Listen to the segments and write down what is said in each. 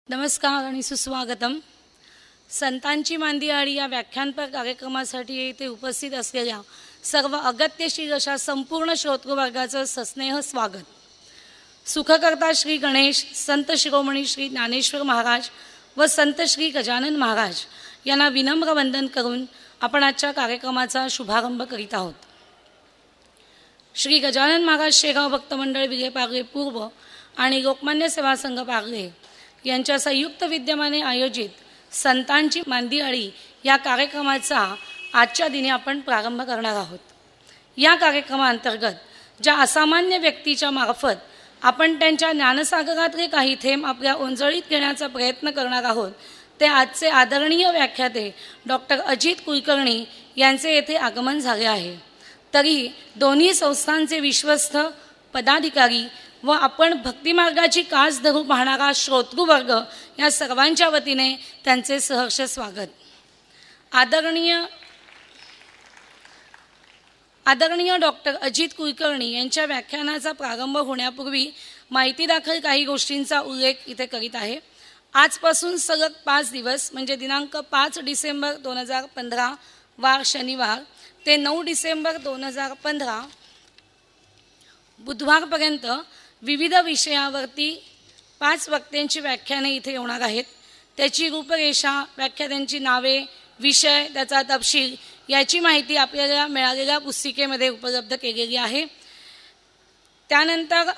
नमस्कार आणि सुस्वागतम. संतांची मांदियाळी या व्याख्यानपर कार्यक्रमासाठी इथे उपस्थित असलेल्या सर्व अगत्यशील अशा संपूर्ण श्रोतृवर्गाचं सस्नेह स्वागत. सुखकर्ता श्री गणेश, संत शिरोमणी श्री ज्ञानेश्वर महाराज व संत श्री गजानन महाराज यांना विनम्र वंदन करून आपण आजच्या कार्यक्रमाचा शुभारंभ करीत आहोत. श्री गजानन महाराज शेगाव भक्त मंडळ विले पागळे पूर्व आणि लोकमान्य सेवा संघ पागळे यांच्या संयुक्त विद्यमाने आयोजित संतांची मांदियाळी या कार्यक्रमाचा आजच्या दिनी आपण प्रारंभ करणार आहोत. या कार्यक्रमाअंतर्गत ज्या असामान्य व्यक्तीच्या मार्फत आपण त्यांच्या ज्ञानसागरातले काही थेंब आपल्या ओंजळीत घेण्याचा प्रयत्न करणार आहोत ते आजचे आदरणीय व्याख्याते डॉक्टर अजित कुलकर्णी यांचे येथे आगमन झाले आहे. तरी दोन्ही संस्थांचे विश्वस्त पदाधिकारी व आपण भक्तिमार्गाची कास धरू पाहणारा श्रोतृवर्ग या सर्वांच्या वतीने त्यांचे सहर्ष स्वागत. आदरणीय डॉक्टर अजित कुलकर्णी यांच्या व्याख्यानाचा प्रारंभ होण्यापूर्वी माहितीदाखल काही गोष्टींचा उल्लेख इथे करीत आहे. आजपासून सलग 5 दिवस म्हणजे दिनांक 5 डिसेंबर 2015 वार शनिवार ते 9 डिसेंबर 2015 बुधवारपर्यंत विविध विषयावरती 5 वक्त्यांची व्याख्याने इथे होणार आहेत. त्याची रूपरेषा, व्याख्यात्यांची नावे, विषय, त्याचा तपशील याची माहिती आपल्याला मिळालेल्या पुस्तिकेमध्ये उपलब्ध केलेली आहे. त्यानंतर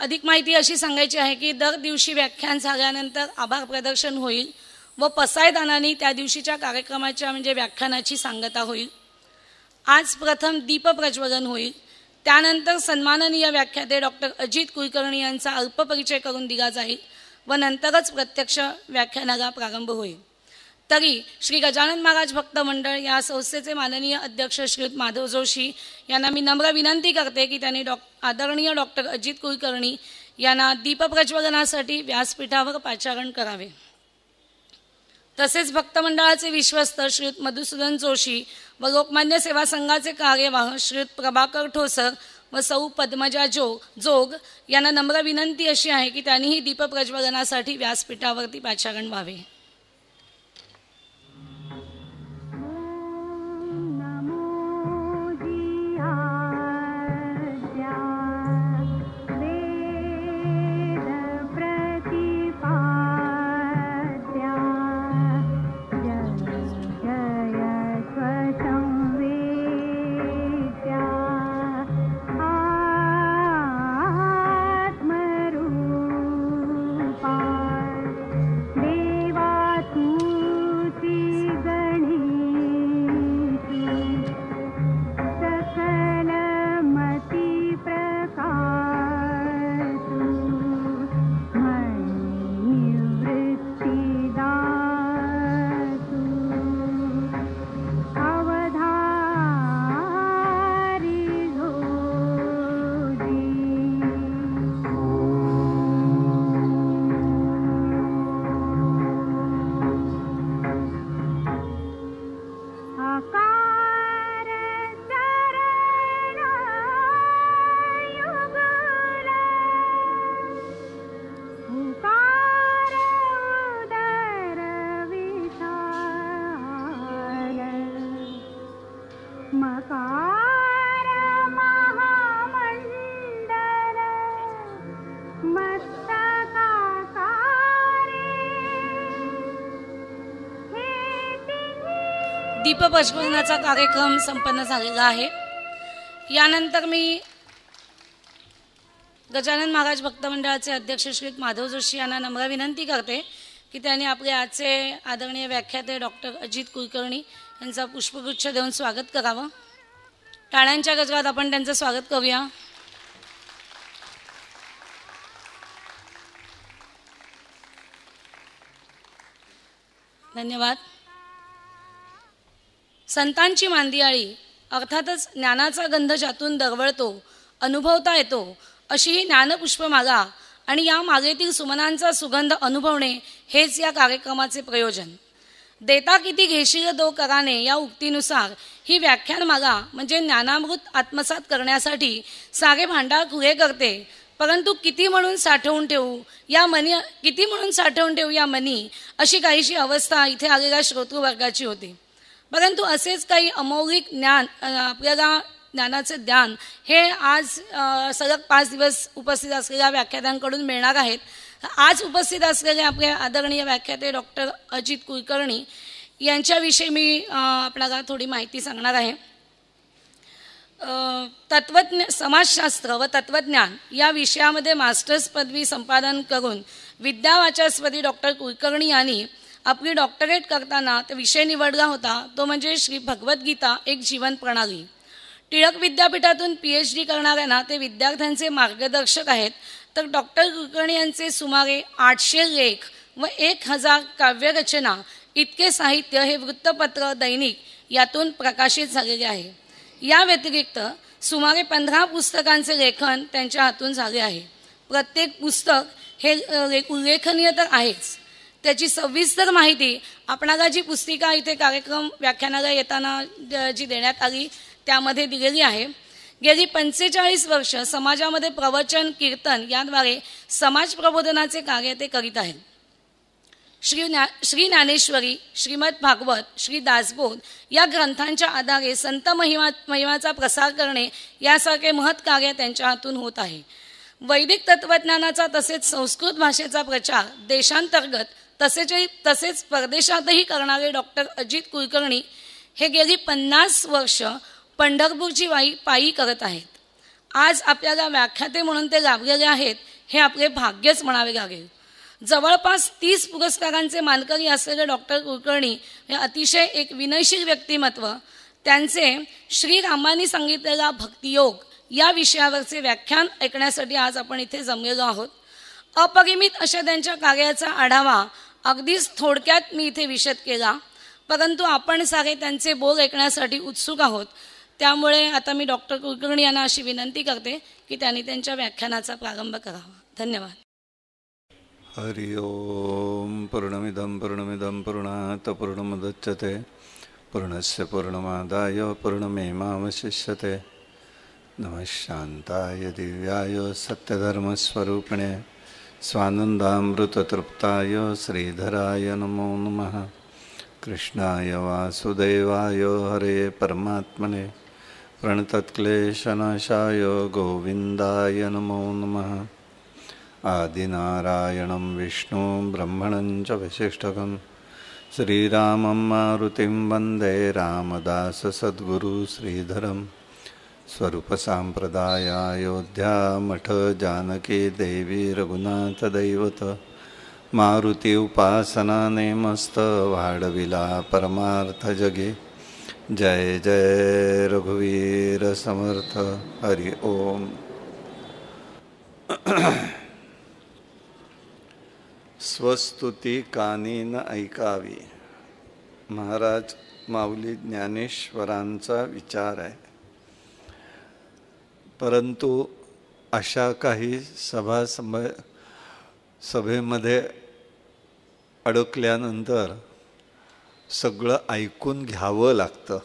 अधिक माहिती अशी सांगायची आहे की दर दिवशी व्याख्यान झाल्यानंतर आभार प्रदर्शन होईल व पसायदानाने त्या दिवशीच्या कार्यक्रमाच्या म्हणजे व्याख्यानाची सांगता होईल. आज प्रथम दीप प्रज्वलन होईल. त्यानंतर सन्माननीय व्याख्याते डॉक्टर अजित कुलकर्णी यांचा अल्प परिचय करून दिला जाईल व नंतरच प्रत्यक्ष व्याख्यानाला प्रारंभ होईल. तरी श्री गजानन महाराज भक्त मंडळ या संस्थेचे माननीय अध्यक्ष श्री माधव जोशी यांना मी नम्र विनंती करते की त्यांनी आदरणीय डॉक्टर अजित कुलकर्णी यांना दीपप्रज्वलनासाठी व्यासपीठावर पाचारण करावे. तसेच भक्त मंडळाचे विश्वस्त श्री मधुसूदन जोशी व लोकमान्य सेवा संघाचे कार्यवाह श्री प्रभाकर ठोसर व सौ पद्मजा जोग यांना नम्र विनंती अशी आहे की त्यांनीही दीपप्रज्वलनासाठी व्यासपीठावरती पाचारण व्हावे. दीपप्रज्वलनाचा कार्यक्रम संपन्न झालेला आहे. यानंतर मी गजानन महाराज भक्त मंडळाचे अध्यक्ष श्री माधव जोशी यांना नम्र विनंती करते की त्यांनी आपले आजचे आदरणीय व्याख्याते डॉक्टर अजित कुलकर्णी यांचा पुष्पगुच्छ देऊन स्वागत करावं. टाळ्यांच्या गजरात आपण त्यांचं स्वागत करूया. धन्यवाद. संतांची मांदियाळी अर्थातच ज्ञानाचा गंध ज्यातून दरवळतो, अनुभवता येतो अशी ही ज्ञानपुष्पमाला आणि या मागेतील सुमनांचा सुगंध अनुभवणे हेच या कार्यक्रमाचे प्रयोजन. देता किती घेशील दो कराने या उक्तीनुसार ही व्याख्यानमाला म्हणजे ज्ञानामृत आत्मसात करण्यासाठी सारे भांडार खुले करते परंतु किती म्हणून साठवून ठेवू या मनी अशी काहीशी अवस्था इथे आलेल्या श्रोतृवर्गाची होती. परंतु असेच काही अमौलिक ज्ञान आपल्याला ज्ञानाचे ज्ञान हे आज सलग 5 दिवस उपस्थित असलेल्या व्याख्यात्यांकडून मिळणार आहेत. आज उपस्थित असलेले आपले आदरणीय व्याख्याते डॉक्टर अजित कुलकर्णी यांच्याविषयी मी आपल्याला थोडी माहिती सांगणार आहे. समाजशास्त्र व तत्त्वज्ञान या विषयामध्ये मास्टर्स पदवी संपादन करून विद्यावाचस्पती डॉक्टर कुलकर्णी यांनी आपली डॉक्टरेट करताना तो विषय निवडला होता, तो म्हणजे श्री भगवद्गीता एक जीवन प्रणाली. टिळक विद्यापीठातून PhD करणाऱ्यांना ते विद्यार्थ्यांचे मार्गदर्शक आहेत. तर डॉक्टर कुलकर्णी यांचे सुमारे 800 लेख व 1000 काव्यरचना इतके साहित्य हे वृत्तपत्र दैनिक यातून प्रकाशित झालेले आहे. या व्यतिरिक्त सुमारे 15 पुस्तकांचे लेखन त्यांच्या हातून झाले आहे. प्रत्येक पुस्तक हे उल्लेखनीय तर आहेच, त्याची सविस्तर माहिती आपणाला जी पुस्तिका इथे कार्यक्रम व्याख्यानाला येताना जी देण्यात आली त्यामध्ये दिलेली आहे. गेली 45 वर्ष समाजामध्ये प्रवचन कीर्तन याद्वारे समाज प्रबोधनाचे कार्य ते करीत आहेत. श्री ज्ञानेश्वरी, श्रीमद भागवत, श्री दासबोध या ग्रंथांच्या आधारे संत महिमाचा प्रसार करणे यासारखे महत् कार्य त्यांच्या हातून होत आहे. वैदिक तत्त्वज्ञानाचा तसेच संस्कृत भाषेचा प्रचार देशांतर्गत तसेच परदेशातही करणारे डॉक्टर अजित कुलकर्णी हे गेली 50 वर्ष पंढरपूरची पायी करत आहेत. आज आपल्याला व्याख्याते म्हणून ते लाभलेले आहेत हे आपले भाग्यच म्हणावे लागेल. जवळपास 30 पुरस्कारांचे मानकरी असलेले डॉक्टर कुलकर्णी हे अतिशय एक विनयशील व्यक्तिमत्व. त्यांचे श्रीरामांनी सांगितलेला भक्तियोग या विषयावरचे व्याख्यान ऐकण्यासाठी आज आपण इथे जमलेलो आहोत. अपरिमित अशा त्यांच्या कार्याचा आढावा अगदीच थोडक्यात मी इथे विशद केला, परंतु आपण सारे त्यांचे बोल ऐकण्यासाठी उत्सुक आहोत. त्यामुळे आता मी डॉक्टर कुलकर्णी यांना अशी विनंती करते की त्यांनी त्यांच्या व्याख्यानाचा प्रारंभ करावा. धन्यवाद. हरि ओम. पूर्णमिदं पूर्णात् पूर्णमुदच्यते पूर्णस्य पूर्णमादाय पूर्णमेवावशिष्यते. नमः शान्ताय दिव्याय सत्यधर्मस्वरूपिणे स्वानन्दामृततृप्ताय श्रीधराय नमो नमः. कृष्णाय वासुदेवाय हरे परमात्मने प्रणतक्लेशनाशाय गोविन्दाय नमो नमः. आदिनारायणं विष्णु ब्रह्मणं च वसिष्ठकं श्रीरामं मारुतिं वन्दे रामदाससद्गुरु श्रीधरं. स्वरूपसाम्प्रदाय अयोध्या मठ जानकी देवी रघुनाथ दैवत मारुती उपासना नेमस्त वाढविला परमार्थ जगे. जय जय रघुवीर समर्थ. हरि ओम. स्वस्तुती कानी न ऐकावी महाराज माऊली ज्ञानेश्वरांचा विचार आहे. परंतु अशा काही सभेमध्ये अडकल्यानंतर सगळं ऐकून घ्यावं लागतं.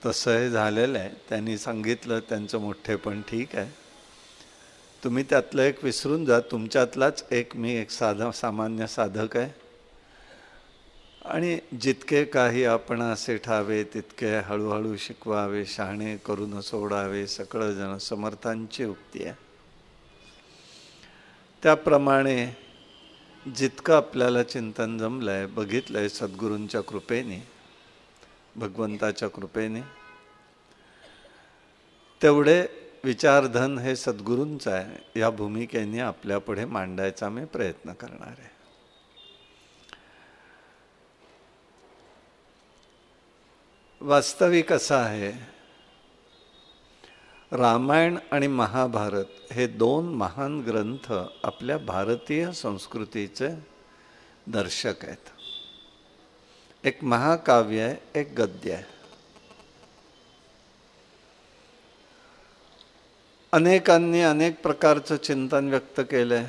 तसं हे झालेलं आहे. त्यांनी सांगितलं त्यांचं मोठेपण ठीक आहे, तुम्ही त्यातलं एक विसरून जा. तुमच्यातलाच मी एक सामान्य साधक आहे आणि जितके काही आपण असे ठावे तितके हळूहळू शिकवावे, शहाणे करून सोडावे, सगळं जण समर्थांची उक्ती आहे. त्याप्रमाणे जितकं आपल्याला चिंतन जमलंय, बघितलंय सद्गुरूंच्या कृपेने, भगवंताच्या कृपेने, तेवढे विचारधन हे सद्गुरूंचं आहे. या भूमिकेने आपल्यापुढे मांडायचा मी प्रयत्न करणार आहे. वास्तविक असं आहे, रामायण आणि महाभारत हे 2 महान ग्रंथ आपल्या भारतीय संस्कृतीचे दर्शक आहेत. एक महाकाव्य आहे, एक गद्य आहे. अनेकांनी अनेक प्रकारचं चिंतन व्यक्त केलंय.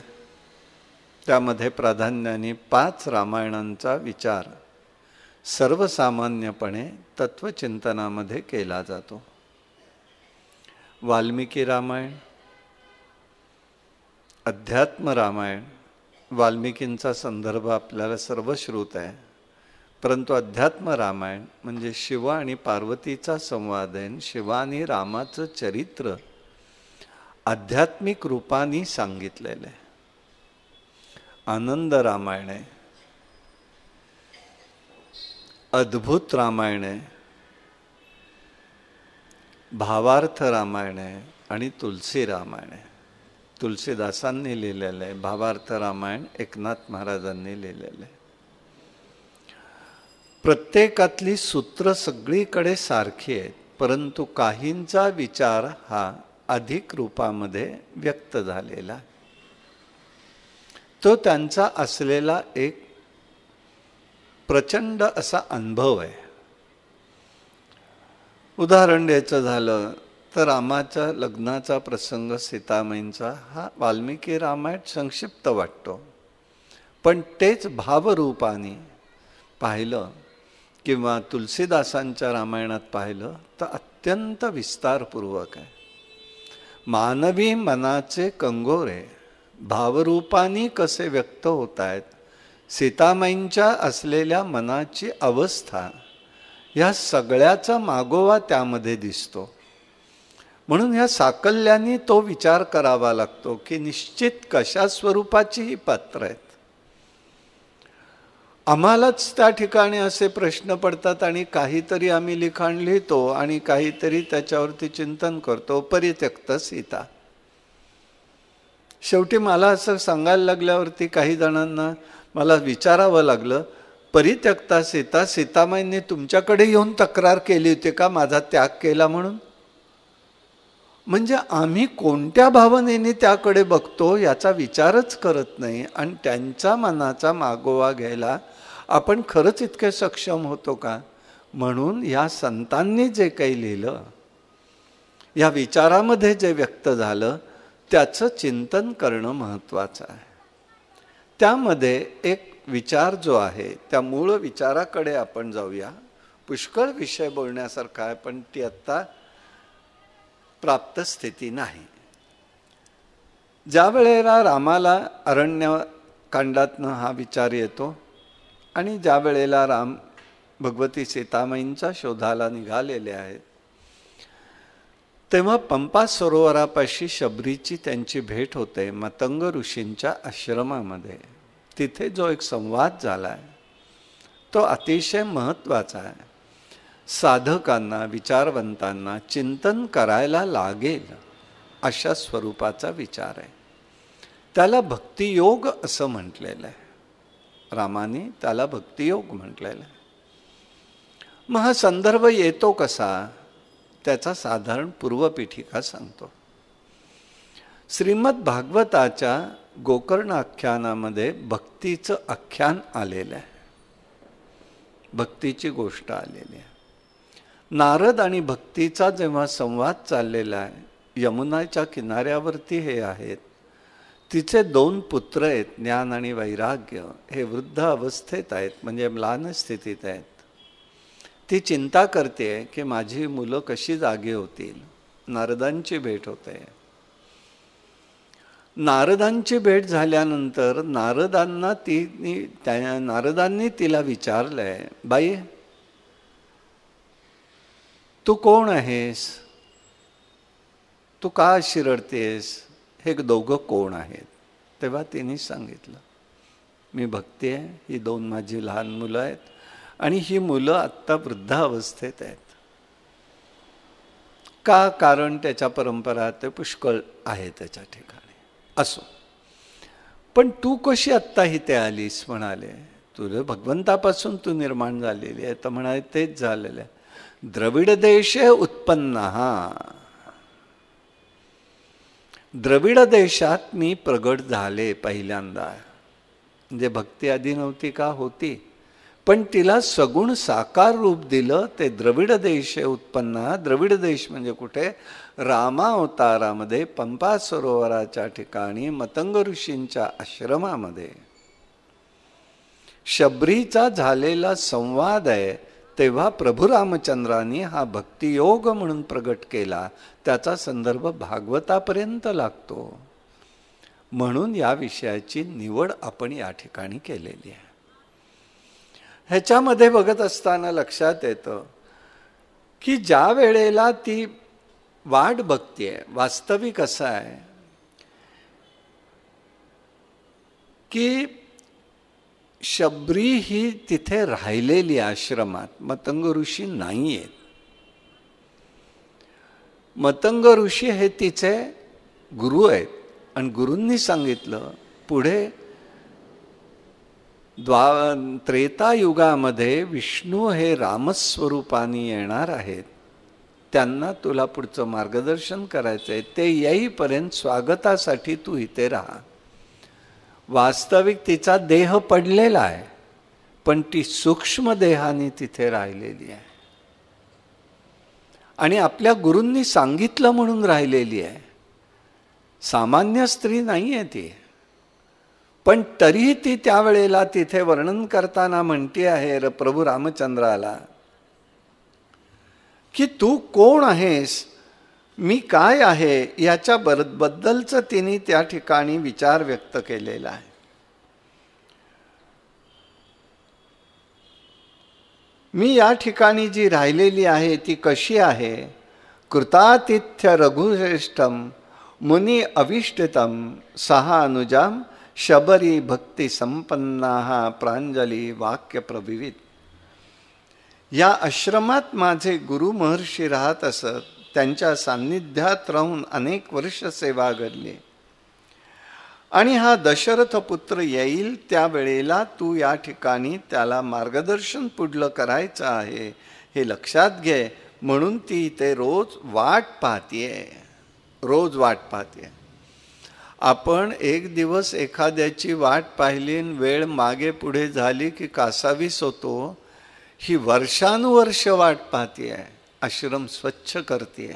त्यामध्ये प्राधान्याने 5 रामायणांचा विचार सर्वसामान्यपणे तत्वचिंतनामध्ये केला जातो. वाल्मिकी रामायण, अध्यात्म रामायण वाल्मिकींचा संदर्भ आपल्याला सर्वश्रुत आहे, परंतु अध्यात्म रामायण म्हणजे शिव आणि पार्वतीचा संवाद आहे. शिव आणि रामाचं चरित्र आध्यात्मिक रूपाने सांगितलेलं आहे. आनंद रामायण आहे, अद्भुत रामायण आहे, भावार्थ रामायण आहे आणि तुलसी रामायण आहे. तुलसीदासांनी लिहिलेलं आहे. भावार्थ रामायण एकनाथ महाराजांनी लिहिलेलं आहे. प्रत्येकातली सूत्र सगळीकडे सारखी आहेत, परंतु काहींचा विचार हा अधिक रूपामध्ये व्यक्त झालेला, तो त्यांचा असलेला एक प्रचंड असा अनुभव आहे. उदाहरण द्यायचं झालं तर रामाच्या लग्नाचा प्रसंग सीतामाईंचा हा वाल्मिकी रामायण संक्षिप्त वाटतो, पण तेच भावरूपाने पाहिलं किंवा तुलसीदासांच्या रामायणात पाहिलं तर अत्यंत विस्तारपूर्वक आहे. मानवी मनाचे कंगोरे भावरूपाने कसे व्यक्त होत आहेत, सीतामाईंच्या असलेल्या मनाची अवस्था, ह्या सगळ्याचा मागोवा त्यामध्ये दिसतो. म्हणून ह्या साकल्याने तो विचार करावा लागतो की निश्चित कशा स्वरूपाची ही पात्र आहेत. आम्हालाच त्या ठिकाणी असे प्रश्न पडतात आणि काहीतरी आम्ही लिखाण लिहितो आणि काहीतरी त्याच्यावरती चिंतन करतो. परित्यक्त सीता. शेवटी मला असं सांगायला लागल्यावरती काही जणांना मला विचारावं लागलं, परित्यक्ता सीता, सीतामाईंनी तुमच्याकडे येऊन तक्रार केली होती का माझा त्याग केला म्हणून? म्हणजे आम्ही कोणत्या भावनेने त्याकडे बघतो याचा विचारच करत नाही आणि त्यांच्या मनाचा मागोवा घ्यायला आपण खरंच इतके सक्षम होतो का? म्हणून या संतांनी जे काही लिहिलं, या विचारामध्ये जे व्यक्त झालं त्याचं चिंतन करणं महत्त्वाचं आहे. त्यामध्ये एक विचार जो आहे त्या मूळ विचाराकडे आपण जाऊया. पुष्कळ विषय बोलण्यासारखा आहे, पण ती आत्ता प्राप्त स्थिती नाही. ज्या वेळेला रामाला अरण्यकांडातनं हा विचार येतो आणि ज्या वेळेला राम भगवती सीतामाईंच्या शोधाला निघालेले आहेत, तेव्हा पंपा सरोवरापाशी शबरीची त्यांची भेट होते मतंग ऋषींच्या आश्रमामध्ये. तिथे जो एक संवाद झाला आहे तो अतिशय महत्त्वाचा आहे. साधकांना, विचारवंतांना चिंतन करायला लागेल अशा स्वरूपाचा विचार आहे. त्याला भक्तियोग असं म्हटलेलं आहे. रामाने त्याला भक्तियोग म्हटलेलं आहे. मग हा संदर्भ येतो कसा, त्याचा साधारण पूर्वपीठिका सांगतो. श्रीमद भागवताच्या गोकर्ण आख्यानामध्ये भक्तीचं आख्यान आलेलं आहे, भक्तीची गोष्ट आलेली आहे. नारद आणि भक्तीचा जेव्हा संवाद चाललेला आहे, यमुनाच्या किनाऱ्यावरती हे आहेत. तिचे 2 पुत्र आहेत, ज्ञान आणि वैराग्य. हे वृद्ध अवस्थेत आहेत, म्हणजे म्लान स्थितीत आहेत. ती चिंता करते की माझी मुलं कशी जागी होतील. नारदांची भेट होते. नारदांची भेट झाल्यानंतर नारदांनी तिला विचारलंय, बाई तू कोण आहेस, तू का अशी रडतेस, हे दोघं कोण आहेत? तेव्हा तिने सांगितलं, मी भक्ती आहे, ही 2 माझी लहान मुलं आहेत आणि ही मुलं आत्ता वृद्धावस्थेत आहेत. का? कारण त्याच्या परंपरा ते पुष्कळ आहे त्याच्या ठिकाणी. असो, पण तू कशी आत्ता इथे आलीस? म्हणाले, तुझं भगवंतापासून तू निर्माण झालेली आहे. तर म्हणाले, तेच झालेलं आहे. द्रविड देशे उत्पन्न. द्रविड देशात मी प्रगट झाले पहिल्यांदा. म्हणजे भक्ती आधी नव्हती का? होती, पण तिला सगुण साकार रूप दिलं ते द्रविड देश उत्पन्न. द्रविड देश म्हणजे कुठे? रामावतारामध्ये पंपा सरोवराच्या ठिकाणी मतंग ऋषींच्या आश्रमामध्ये शबरीचा झालेला संवाद आहे. तेव्हा प्रभू रामचंद्रांनी हा भक्तियोग म्हणून प्रगट केला. त्याचा संदर्भ भागवतापर्यंत लागतो. म्हणून या विषयाची निवड आपण या ठिकाणी केलेली आहे. ह्याच्यामध्ये बघत असताना लक्षात येतं की ज्या वेळेला ती वाट बघतेय, वास्तविक असं आहे की शबरी ही तिथे राहिलेली आश्रमात, मतंग ऋषी नाही आहेत. मतंग ऋषी हे तिचे गुरु आहेत आणि गुरूंनी सांगितलं पुढे त्रेतायुगामध्ये विष्णू हे रामस्वरूपाने येणार आहेत, त्यांना तुला पुढचं मार्गदर्शन करायचंय, ते येईपर्यंत स्वागतासाठी तू इथे राहा. वास्तविक तिचा देह पडलेला आहे, पण ती सूक्ष्म देहाने तिथे राहिलेली आहे आणि आपल्या गुरूंनी सांगितलं म्हणून राहिलेली आहे. सामान्य स्त्री नाही आहे ती, पण तरीही ती त्यावेळेला तिथे वर्णन करताना म्हणते आहे प्रभू रामचंद्राला की तू कोण आहेस, मी काय आहे, याच्या बद्दलचं तिने त्या ठिकाणी विचार व्यक्त केलेला आहे. मी या ठिकाणी जी राहिलेली आहे ती कशी आहे. कृतातिथ्य रघुश्रेष्ठम मुनी अविष्टितम सहा अनुजाम शबरी भक्ती संपन्ना प्रांजली वाक्य प्रविवित. या आश्रमात माझे गुरु महर्षी राहत असत, त्यांच्या सान्निध्यात राहून अनेक वर्ष सेवा घडली आणि हा दशरथ पुत्र येईल त्या वेळेला तू या ठिकाणी त्याला मार्गदर्शन पुढलं करायचं आहे हे लक्षात घे. म्हणून ती ते रोज वाट पाहतीये, रोज वाट पाहतीये. आपण एक दिवस एखाद्याची वाट पाहिली, वेळ मागे पुढे झाली की कासावीस होतो. ही वर्षानुवर्ष वाट पाहतीये, आश्रम स्वच्छ करतीये,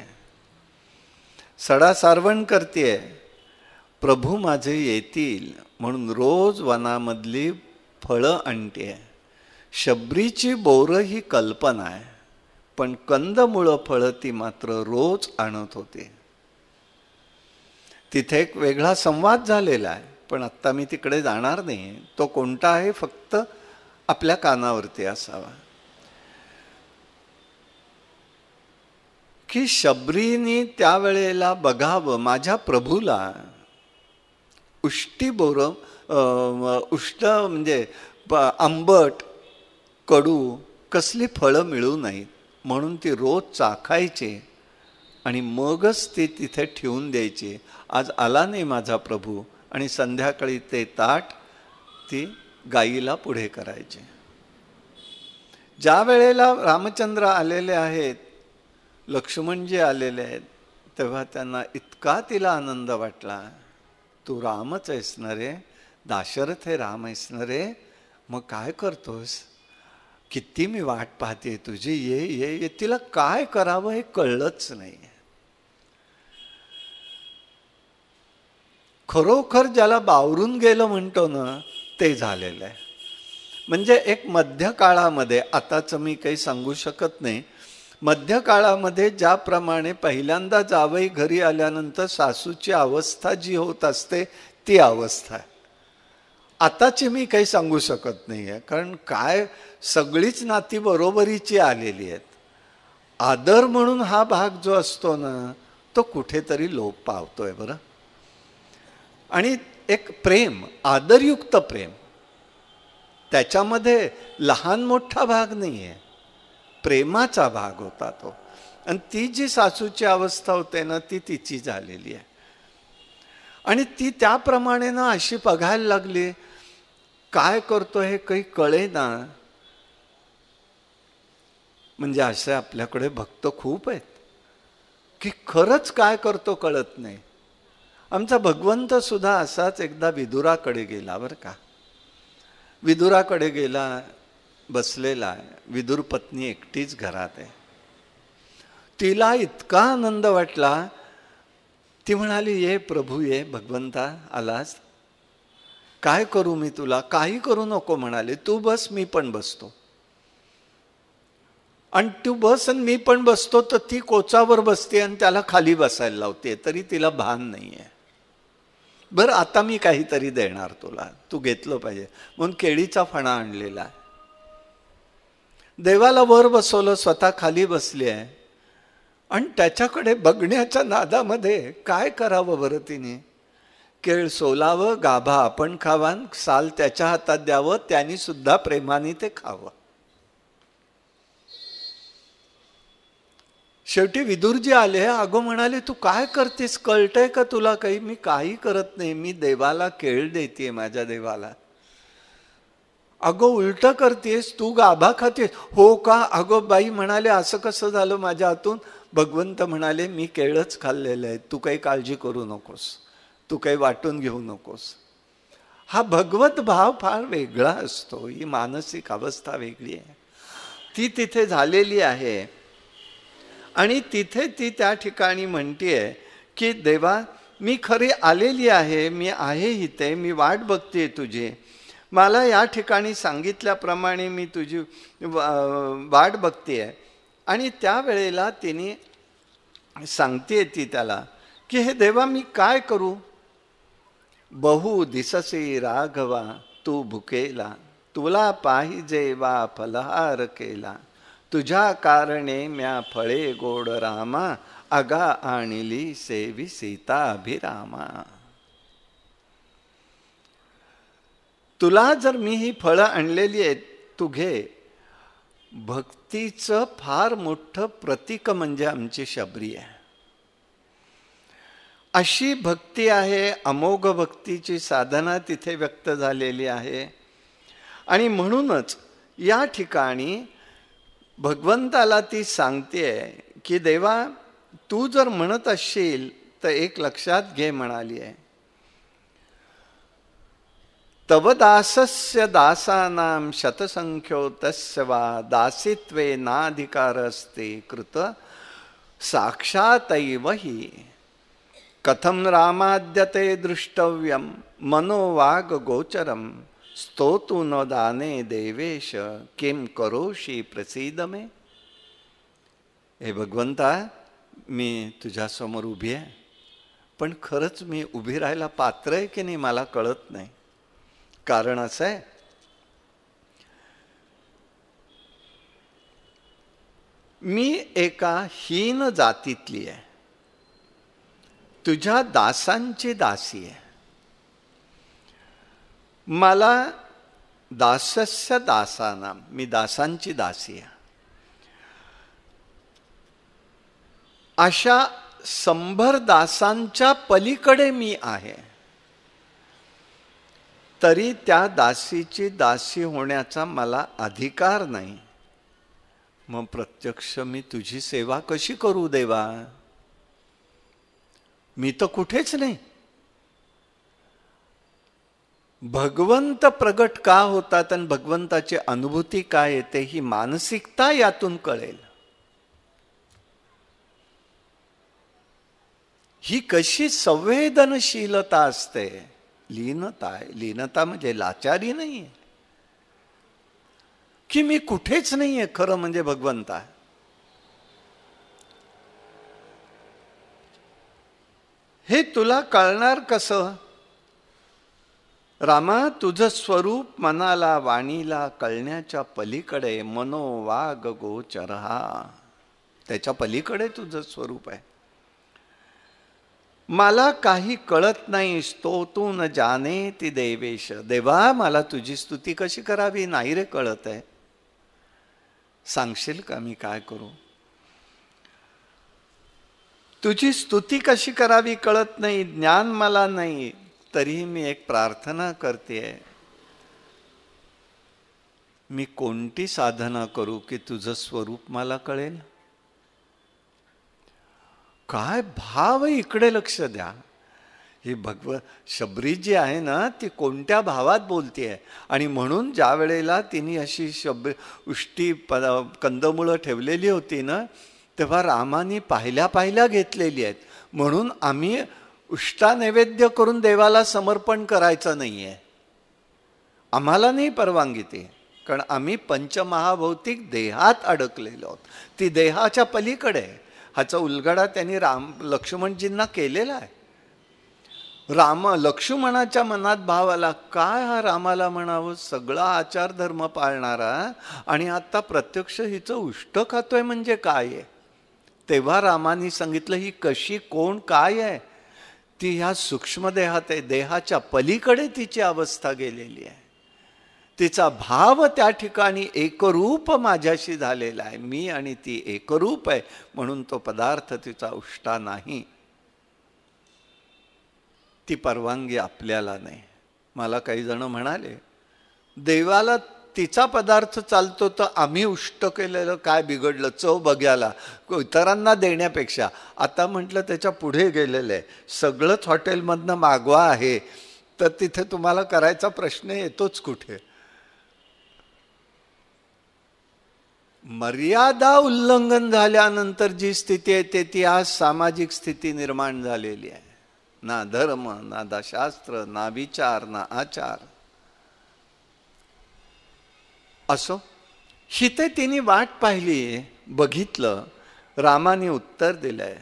सडा सारवण करतीये. प्रभू माझे येतील म्हणून रोज वनामधली फळं आणतीये. शबरीची बोरं ही कल्पना आहे, पण कंदमुळं फळं ती मात्र रोज आणत होते. तिथे एक वेगळा संवाद झालेला आहे, पण आत्ता मी तिकडे जाणार नाही. तो कोणता आहे फक्त आपल्या कानावरती असावा की शबरीने त्यावेळेला बघावं माझ्या प्रभूला उष्टी बोरं, उष्ट म्हणजे आंबट कडू कसली फळं मिळू नयेत म्हणून ती रोज चाखायची आणि मगच ती तिथे ठेवून द्यायची. आज आला नाही माझा प्रभू आणि संध्याकाळी ते ताट ती गाईला पुढे करायचे. ज्या वेळेला रामचंद्र आलेले आहेत, लक्ष्मणजी आलेले आहेत, तेव्हा त्यांना इतका तिला आनंद वाटला. तू रामच आहेस ना रे, दाशरथ हे राम आहेस ना रे, मग काय करतोस, किती मी वाट पाहते तुझी, ये ये ये. तिला काय करावं हे कळलंच नाही. खरोखर ज्याला बावरून गेलं म्हणतो ना ते झालेलं आहे. म्हणजे एक मध्यकाळामध्ये, आताचं मी काही सांगू शकत नाही, मध्यकाळामध्ये ज्याप्रमाणे पहिल्यांदा जावई घरी आल्यानंतर सासूची अवस्था जी होत असते ती अवस्था आहे. आताची मी काही सांगू शकत नाही आहे, कारण काय सगळीच नाती बरोबरीची आलेली आहेत. आदर म्हणून हा भाग जो असतो ना तो कुठेतरी लोप पावतोय बरं. आणि एक प्रेम, आदरयुक्त प्रेम, त्याच्यामध्ये लहान मोठा भाग नाही आहे, प्रेमाचा भाग होता तो. आणि ती जी सासूची अवस्था होते ना ती तिची झालेली आहे. आणि ती त्याप्रमाणे ना अशी बघायला लागली, काय करतो हे काही कळे ना. म्हणजे असे आपल्याकडे भक्त खूप आहेत की खरंच काय करतो कळत नाही. आमचा भगवंत सुद्धा असाच एकदा विदुराकडे गेला बरं का. विदुराकडे गेला, बसलेला आहे. विदुर पत्नी एकटीच घरात आहे. तिला इतका आनंद वाटला, ती म्हणाली ये प्रभू ये, भगवंता आलास, काय करू मी तुला. काही करू नको म्हणाले, तू बस मी पण बसतो. आणि तू बस आणि मी पण बसतो, तर ती कोचावर बसते आणि त्याला खाली बसायला लावते, तरी तिला भान नाही आहे. बरं आता मी काहीतरी देणार तुला, तू घेतलं पाहिजे म्हणून केळीचा फणा आणलेला आहे. देवाला वर बसवलं, स्वतः खाली बसली आहे आणि त्याच्याकडे बघण्याच्या नादामध्ये काय करावं बरं तिने? केळ सोलावं, गाभा आपण खावान, साल त्याच्या हातात द्यावं, त्यांनी सुद्धा प्रेमाने ते खावं. शेवटी विदुरजी आले. अगो म्हणाले, तू काय करतेस, कळतंय का तुला काही? मी काही करत नाही, मी देवाला केळ देते, माझ्या देवाला. अगो उलट करतेस, तू गाभा खातेस. हो का? अगो बाई म्हणाले, असं कसं झालं माझ्या हातून? भगवंत म्हणाले, मी केळच खाल्लेलं आहे, तू काही काळजी करू नकोस, तू काही वाटून घेऊ नकोस. हा भगवत भाव फार वेगळा असतो, ही मानसिक अवस्था वेगळी आहे, ती तिथे झालेली आहे. आणि तिथे ती त्या ठिकाणी म्हणतीये की देवा, मी खरी आलेली आहे, मी आहे इथे, मी वाट बघते तुझी, मला या ठिकाणी सांगितल्याप्रमाणे मी तुझी वाट बघते. आणि त्यावेळेला तिने सांगते ती त्याला की हे देवा, मी काय करू? बहु दिससे राघवा तू भुकेला, तुला पाहिजे वा फलहार केला, तुझ्या कारणे म्या फळे गोड रामा, अगा आणली सेवी सीता अभिरामा. तुला जर मी ही फळं आणलेली आहेत, तू घे. भक्तीचं फार मोठं प्रतीक म्हणजे आमची शबरी आहे. अशी भक्ती आहे, अमोघ भक्तीची साधना तिथे व्यक्त झालेली आहे. आणि म्हणूनच या ठिकाणी भगवंताला ती सांगतेय की देवा, तू जर म्हणत असशील तर एक लक्षात घे म्हणाली आहे. तव दासस्य दासानां शतसंख्यो तस्य वा दासित्वे नाधिकार अस्ते कृत साक्षातैव हि कथम रामाद्यते दृष्टव्यम मनोवाग गोचरम स्तोतु न दाने देवेश किम करोषि प्रसीद मे. हे भगवंता, मी तुझ्यासमोर उभी आहे, पण खरंच मी उभी राहायला पात्र आहे की नाही मला कळत नाही. कारण असं आहे, मी एका हीन जातीतली आहे, तुझ्या दासांची दासी आहे. मला दासस्य दासाना, मी दासांची दासी आहे. अशा 100 दासांच्या पलीकडे मी आहे, तरी त्या दासीची दासी होण्याचा मला अधिकार नाही. मग प्रत्यक्ष मी तुझी सेवा कशी करू देवा? मी तर कुठेच नाही. भगवंत प्रगट का होतात आणि भगवंताची अनुभूती काय येते, ही मानसिकता यातून कळेल. ही कशी संवेदनशीलता असते. लीनता आहे. लीनता म्हणजे लाचारी नाहीये, की मी कुठेच नाहीये, खरं म्हणजे भगवंता. हे तुला कळणार कसं? रामा, तुझं स्वरूप मनाला वाणीला कळण्याच्या पलीकडे, मनोवाग गोचर, त्याच्या पलीकडे तुझं स्वरूप आहे. मला काही कळत नाही. स्तोतू न जाने ती देवेश. देवा, मला तुझी स्तुती कशी करावी नाही रे कळत आहे. सांगशील का मी काय करू? तुझी स्तुती कशी करावी कळत नाही, ज्ञान मला नाही. तरीही मी एक प्रार्थना करते, मी कोणती साधना करू की तुझं स्वरूप मला कळेल? काय भाव आहे, इकडे लक्ष द्या. ही शबरी जी आहे ना, ती कोणत्या भावात बोलतेय. आणि म्हणून ज्या वेळेला तिने अशी उष्टी कंदमुळं ठेवलेली होती ना, तेव्हा रामाने पाहिल्या घेतलेली आहेत. म्हणून आम्ही उष्टा नैवेद्य करून देवाला समर्पण करायचं नाहीये, आम्हाला नाही परवानगी ते. कारण आम्ही पंचमहाभौतिक देहात अडकलेलो आहोत. ती देहाच्या पलीकडे. ह्याचा उलगडा त्यांनी लक्ष्मणजींना केलेला आहे. लक्ष्मणाच्या मनात भाव आला, काय हा रामाला म्हणावं, सगळा आचार धर्म पाळणारा आणि आता प्रत्यक्ष हिचं उष्ट खातोय म्हणजे काय आहे. तेव्हा रामाने सांगितलं, ही कशी, कोण, काय आहे. ती ह्या सूक्ष्म देहात आहे, देहाच्या पलीकडे तिची अवस्था गेलेली आहे. तिचा भाव त्या ठिकाणी एकरूप माझ्याशी झालेला आहे, मी आणि ती एकरूप आहे, म्हणून तो पदार्थ तिचा उष्टा नाही. ती परवानगी आपल्याला नाही. मला काही जण म्हणाले, देवाला तिचा पदार्थ चालतो तर आम्ही उष्ट केलेलं काय बिघडलं, चव बघायला इतरांना देण्यापेक्षा. आता म्हटलं त्याच्या पुढे गेलेलं आहे, सगळंच हॉटेलमधनं मागवा आहे, तर तिथे तुम्हाला करायचा प्रश्न येतोच कुठे. मर्यादा उल्लंघन झाल्यानंतर जी स्थिती आहे ती आज सामाजिक स्थिती निर्माण झालेली आहे. ना धर्म, ना शास्त्र, ना विचार, ना आचार. असो, हिते तिने वाट पाहिली, बघितलं, रामाने उत्तर दिलंय,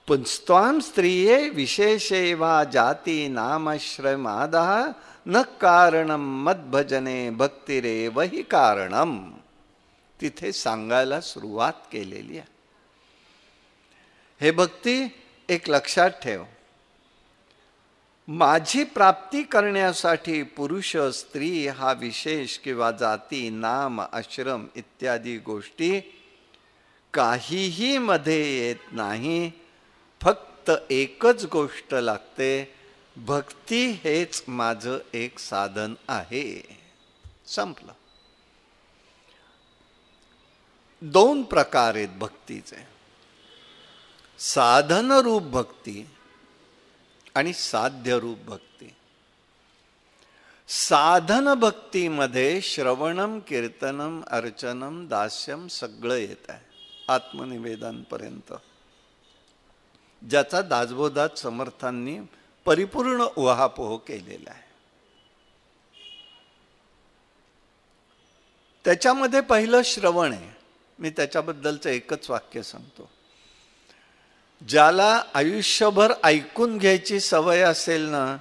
पुंस्त्वाम स्त्रिये विशेषे वा जाती नामाश्रमादा न कारणम मद्भजने भक्तिरे वही कारणम. तिथे सांगायला सुरुवात केलेली आहे. हे भक्ती एक लक्षात ठेव, माझी प्राप्ती करण्यासाठी पुरुष स्त्री हा विशेष किंवा जाती नाम आश्रम इत्यादी गोष्टी काहीही मध्ये येत नाही. फक्त एकच गोष्ट लागते, भक्ती हेच माझं एक साधन आहे. संपलं. दोन प्रकार आहेत भक्तीचे, साधन रूप भक्ती आणि साध्य रूप भक्ती. साधन भक्तीमध्ये श्रवणम, कीर्तनम, अर्चनम, दास्यम सगळं येत आहे, आत्मनिवेदनपर्यंत, ज्याचा दासबोधात समर्थांनी परिपूर्ण उहापोह केलेला आहे. त्याच्यामध्ये पहिलं श्रवण आहे. मी त्याच्याबद्दलचं एकच वाक्य सांगतो. ज्याला आयुष्यभर ऐकून घ्यायची सवय असेल ना,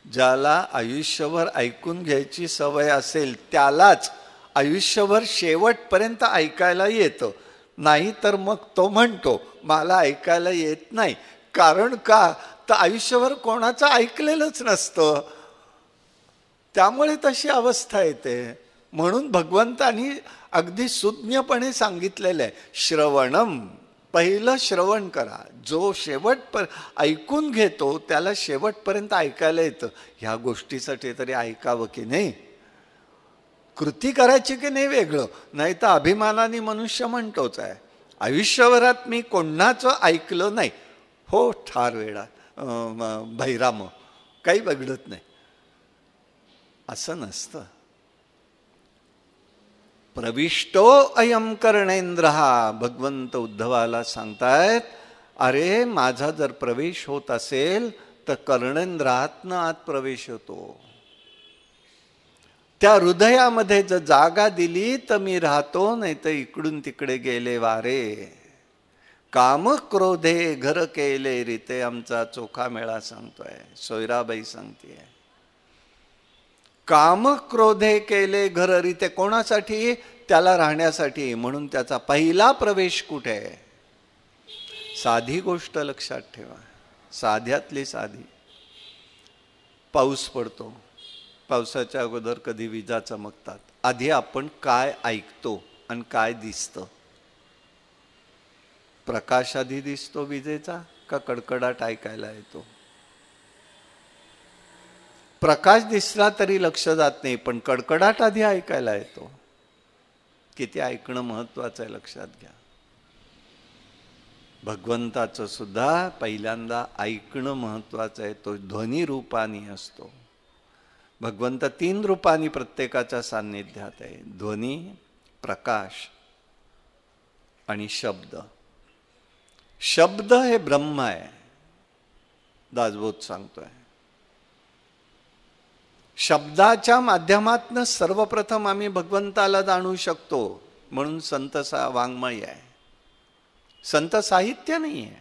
ज्याला आयुष्यभर ऐकून घ्यायची सवय असेल त्यालाच आयुष्यभर शेवटपर्यंत ऐकायला येतं. नाही तर मग तो म्हणतो मला ऐकायला येत नाही. कारण का, तर आयुष्यभर कोणाचं ऐकलेलंच नसतं, त्यामुळे तशी अवस्था येते. म्हणून भगवंतानी अगदी सुज्ञपणे सांगितलेलं आहे, श्रवणम, पहिलं श्रवण करा. जो ऐकून घेतो त्याला शेवटपर्यंत ऐकायला येतं. ह्या गोष्टीसाठी तरी ऐकावं की नाही, कृती करायची की नाही वेगळं. नाही तर अभिमानाने मनुष्य म्हणतोच आहे, आयुष्यभरात मी कोणाचं ऐकलं नाही, हो ठार वेळा भैराम, काही बिघडत नाही, असं नसतं. प्रविष्टो अयम कर्णेंद्र, भगवंत उद्धवाला सांगतायत, अरे माझा जर प्रवेश होत असेल तर कर्णेंद्रातनं आत प्रवेश होतो. त्या हृदयामध्ये जर जागा दिली तर मी राहतो, नाही तर इकडून तिकडे गेले वारे. काम क्रोधे घर केले रीते, आमचा चोखा मेळा सांगतोय, सोयराबाई सांगतेय. काम क्रोधे केले घर रीते, कोणासाठी, त्याला राहण्यासाठी. म्हणून त्याचा पहिला प्रवेश कुठे आहे, साधी गोष्ट लक्षात ठेवा, साध्यातली साधी. पाऊस पडतो, पावसाच्या अगोदर कधी विजा चमकतात. आधी आपण काय ऐकतो आणि काय दिसतं? प्रकाश आधी दिसतो विजेचा का कडकडाट ऐकायला येतो? प्रकाश दिसला तरी लक्ष जात नाही, पण कडकडाट आधी ऐकायला येतो. किती ऐकणं महत्वाचं आहे लक्षात घ्या. भगवंताचं सुद्धा पहिल्यांदा ऐकणं महत्वाचं आहे. तो ध्वनी रूपाने असतो. भगवंत 3 रूपांनी प्रत्येकाच्या सान्निध्यात आहे, ध्वनी, प्रकाश आणि शब्द. शब्द हे ब्रह्म आहे, दासबोध सांगतोय. शब्दाच्या माध्यमातून सर्वप्रथम आम्ही भगवंताला जाणू शकतो. म्हणून संत वाङ्मय आहे, संत साहित्य नाही आहे.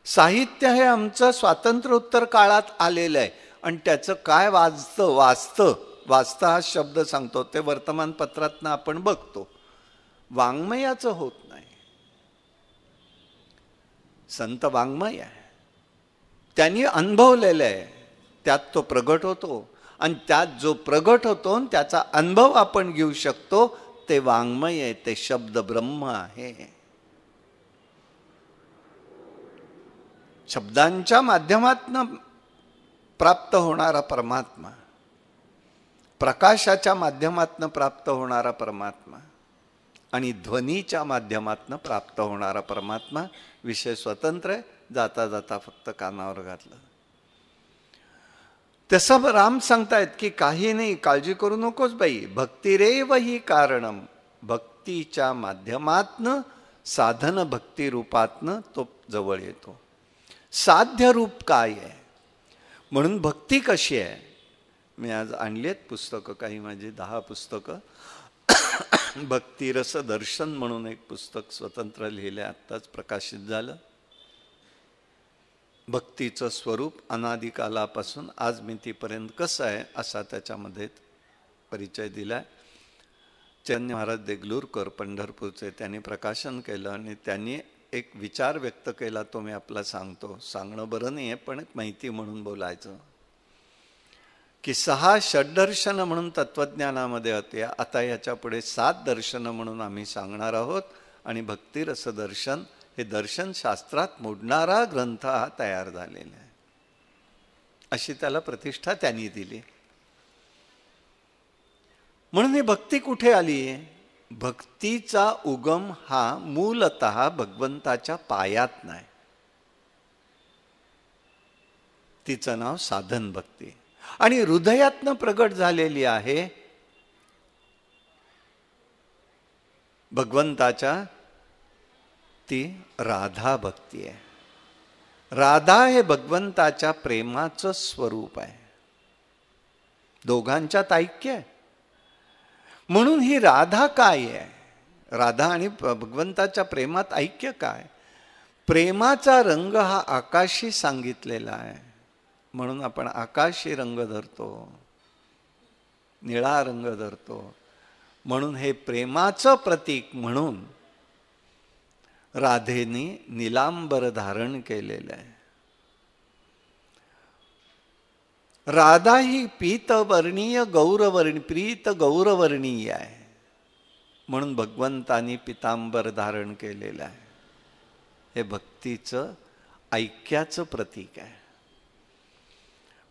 साहित्य हे आमचं स्वातंत्र्योत्तर काळात आलेलं आहे आणि त्याचं काय वाचतं हा शब्द सांगतो, ते वर्तमानपत्रातनं आपण बघतो. वाङ्मयाचं होत नाही. संत वाङ्मय आहे, त्यांनी अनुभवलेलं आहे, त्यात तो प्रगट होतो आणि त्यात जो प्रगट होतो त्याचा अनुभव आपण घेऊ शकतो, ते वाङ्मय आहे, ते शब्द ब्रह्म आहे. शब्दांच्या माध्यमातून प्राप्त होणारा परमात्मा, प्रकाशाच्या माध्यमातून प्राप्त होणारा परमात्मा आणि ध्वनीच्या माध्यमातून प्राप्त होणारा परमात्मा विषय स्वतंत्र आहे. जाता जाता फक्त कानावर घातलं. तसं राम सांगतायत की काही नाही, काळजी करू नकोस बाई, भक्तिरेव ही कारणम. भक्तीच्या माध्यमातनं, साधन भक्ती रूपातनं तो जवळ येतो. साध्य रूप काय आहे, म्हणून भक्ती कशी आहे. मी आज आणलेत पुस्तकं, काही माझी 10 पुस्तकं. भक्तिरस दर्शन म्हणून एक पुस्तक स्वतंत्र लिहिलं, आत्ताच प्रकाशित झालं. भक्तीचं स्वरूप अनादिकालापासून आज मितीपर्यंत कसं आहे असा त्याच्यामध्ये परिचय दिलाय. चैतन्य महाराज देगलूरकर पंढरपूरचे, त्यांनी प्रकाशन केलं आणि त्यांनी एक विचार व्यक्त केला, तो मी आपला सांगतो. सांगणं बरं नाही आहे, पण माहिती म्हणून बोलायचं की 6 षड्दर्शन म्हणून तत्वज्ञानामध्ये होते. आता याच्या पुढे 7 दर्शन म्हणून आम्ही सांगणार आहोत. आणि भक्तिरस दर्शन हे दर्शनशास्त्रात मोडणारा ग्रंथ हा तयार झालेला आहे, अशी त्याला प्रतिष्ठा त्यांनी दिली. म्हणून ही भक्ती कुठे आली. भक्तीचा उगम हा मूलतः भगवंताच्या पायात नाही. तिचं नाव साधन भक्ती आणि हृदयातनं प्रगट झालेली आहे भगवंताच्या, ती राधा भक्ती आहे. राधा हे भगवंताच्या प्रेमाचं स्वरूप आहे, दोघांच्यात ऐक्य आहे. म्हणून ही राधा काय आहे, राधा आणि भगवंताच्या प्रेमात ऐक्य काय. प्रेमाचा रंग हा आकाशी सांगितलेला आहे, म्हणून आपण आकाशी रंग धरतो, निळा रंग धरतो. म्हणून हे प्रेमाचं प्रतीक म्हणून राधेने निलांबर धारण केलेलं आहे. राधा ही पीतवर्णीय प्रीत गौरवर्णीय आहे, म्हणून भगवंतानी पितांबर धारण केलेलं आहे. हे भक्तीचं ऐक्याचं प्रतीक आहे.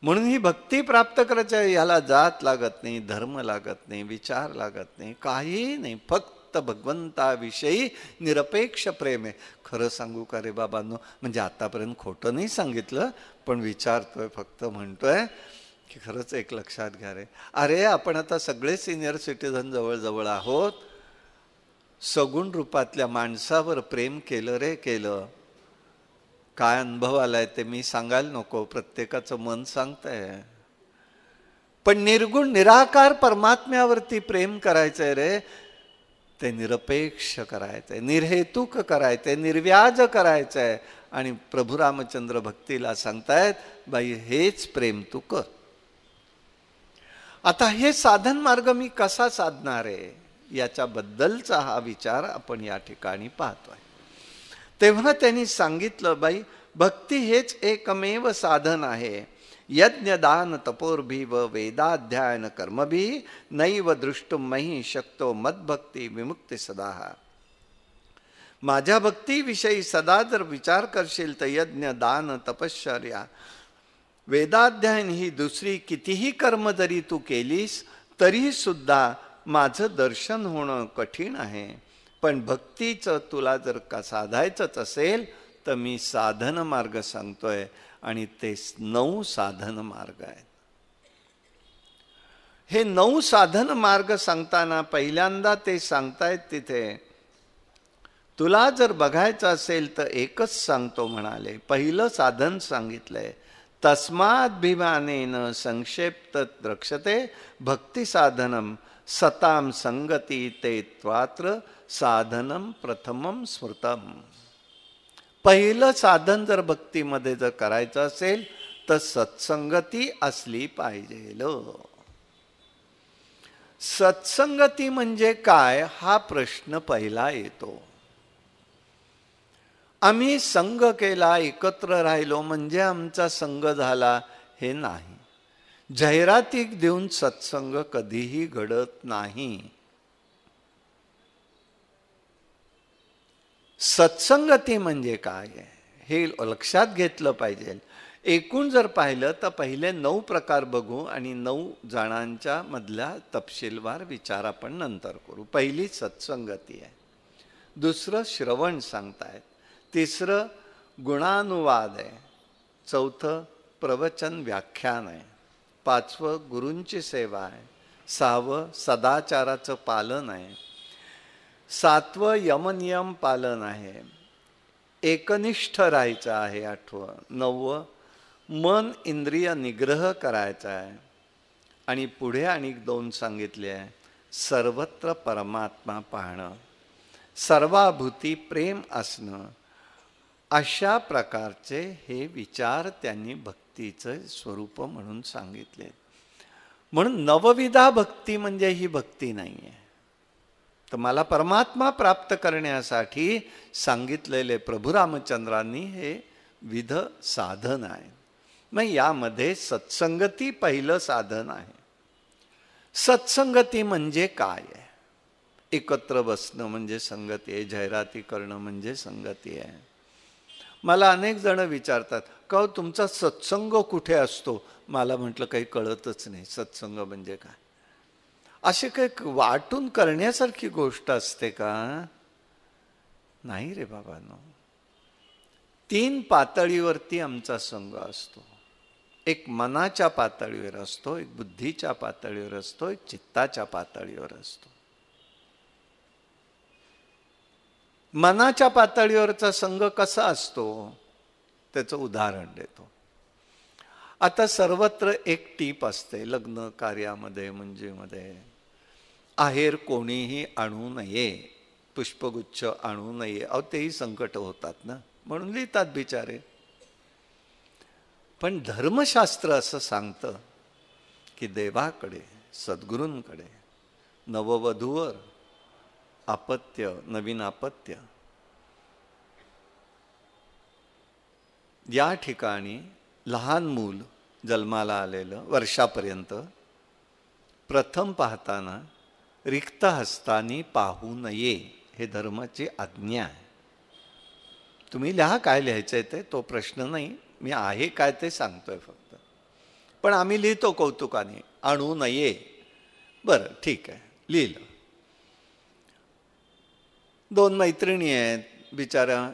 म्हणून ही भक्ती प्राप्त करायची आहे. याला जात लागत नाही, धर्म लागत नाही, विचार लागत नाही, काही नाही. फक्त भगवंताविषयी निरपेक्ष प्रेम आहे. खरं सांगू का रे बाबांनो, म्हणजे आतापर्यंत खोटं नाही सांगितलं, पण विचारतोय, फक्त म्हणतोय की खरंच एक लक्षात घ्या रे. अरे आपण आता सगळे सिनियर सिटीझन जवळ आहोत. सगुण रूपातल्या माणसावर प्रेम केलं रे केलं. काय अनुभव आलाय ते मी सांगायला नको, प्रत्येकाचं मन सांगतंय. पण निर्गुण निराकार परमात्म्यावरती प्रेम करायचंय रे, ते निरपेक्ष करायचंय, निर्हेतुक करायचंय, निर्व्याज करायचंय. आणि प्रभू रामचंद्र भक्तीला सांगतायत, बाई हेच प्रेम तू कर. आता हे साधन मार्ग मी कसा साधणार आहे याच्याबद्दलचा हा विचार आपण या ठिकाणी पाहतोय. तेव्हा त्यांनी सांगितलं, बाई भक्ती हेच एकमेव साधन आहे. यज्ञ दान तपोर्भिव वेदाध्यायन कर्मभी नैव दृष्टुम मही शक्तो मद्भक्ती विमुक्ती सदा. माझ्या भक्तीविषयी सदा जर विचार करशील तर यज्ञ दान तपश्चर्या वेदाध्यायन ही दुसरी कितीही कर्म जरी तू केलीस तरी सुद्धा माझं दर्शन होणं कठीण आहे. पण भक्तीचं तुला जर का साधायचंच असेल तर मी साधन मार्ग सांगतोय आणि ते 9 साधन मार्ग आहेत. हे 9 साधन मार्ग सांगताना पहिल्यांदा ते सांगतायत तिथे, तुला जर बघायचं असेल तर एकच सांगतो म्हणाले. पहिलं साधन सांगितलंय, तस्माद्भिमानेन संक्षेप्त द्रक्ष्यते भक्ती साधनम सताम संगती ते त्वात्र साधनम प्रथमम स्मृतम. पहिलं साधन जर भक्तीमध्ये जर करायचं असेल तर सत्संगती असली पाहिजे. सत्संगती म्हणजे काय हा प्रश्न पहिला येतो. आम्ही संग केला, एकत्र राहिलो म्हणजे आमचा संग झाला हे नाही. जाहिराती देऊन सत्संग कधीही घडत नाही. सत्संगती म्हणजे काय हे लक्षात घेतलं पाहिजे. एकूण जर पाहिलं तर पहिले 9 प्रकार बघू आणि 9 जणांच्या मधला तपशीलवार विचार आपण नंतर करू. पहिली सत्संगती आहे, दुसरं श्रवण सांगतायत, तिसरं गुणानुवाद आहे, चौथं प्रवचन व्याख्यान आहे, पाचवं गुरूंची सेवा आहे, सहावं सदाचाराचं पालन आहे, सातवं यमनियम पालन आहे, एकनिष्ठ राहायचं आहे, आठवं, नववं मन इंद्रिय निग्रह करायचा आहे, आणि पुढे आणि 2 सांगितले आहे, सर्वत्र परमात्मा पाहणं, सर्वाभूती प्रेम असणं. अशा प्रकारचे हे विचार त्यांनी भक्तीचं स्वरूप म्हणून सांगितले. म्हणून नवविधा भक्ती म्हणजे ही भक्ती नाही आहे. तर मला परमात्मा प्राप्त करण्यासाठी सांगितलेले प्रभू रामचंद्रांनी हे विध साधन आहे. मग यामध्ये सत्संगती पहिलं साधन आहे. सत्संगती म्हणजे काय आहे? एकत्र बसणं म्हणजे संगती आहे, जाहिराती करणं म्हणजे संगती आहे. मला अनेक जण विचारतात का तुमचा सत्संग कुठे असतो? मला म्हटलं काही कळतच नाही सत्संग म्हणजे काय. असे काही वाटून करण्यासारखी गोष्ट असते का? नाही रे बाबांनो. 3 पातळीवरती आमचा संघ असतो. एक मनाच्या पातळीवर असतो, एक बुद्धीच्या पातळीवर असतो, एक चित्ताच्या पातळीवर असतो. मनाच्या पातळीवरचा संघ कसा असतो त्याचं उदाहरण देतो. आता सर्वत्र एक टीप असते लग्न कार्यामध्ये, म्हणजे मध्ये आहेर कोणीही आणू नये, पुष्पगुच्छ आणू नये. अहो तेही संकट होतात ना, म्हणून लिहितात बिचारे. पण धर्मशास्त्र असं सांगतं की देवाकडे, सद्गुरूंकडे नववधूवर अपत्य, नवीन अपत्य या ठिकाणी लहान मूल जन्माला आलेलं वर्षापर्यंत प्रथम पाहताना रिक्त हस्तानी पाहू नये, हे धर्माची आज्ञा आहे. तुम्ही लिहा काय लिहायचंय ते, तो प्रश्न नाही. मी आहे काय ते सांगतोय फक्त. पण आम्ही लिहितो कौतुकाने, आणू नये. बरं ठीक आहे, लिहिलं. 2 मैत्रिणी आहेत, बिचारा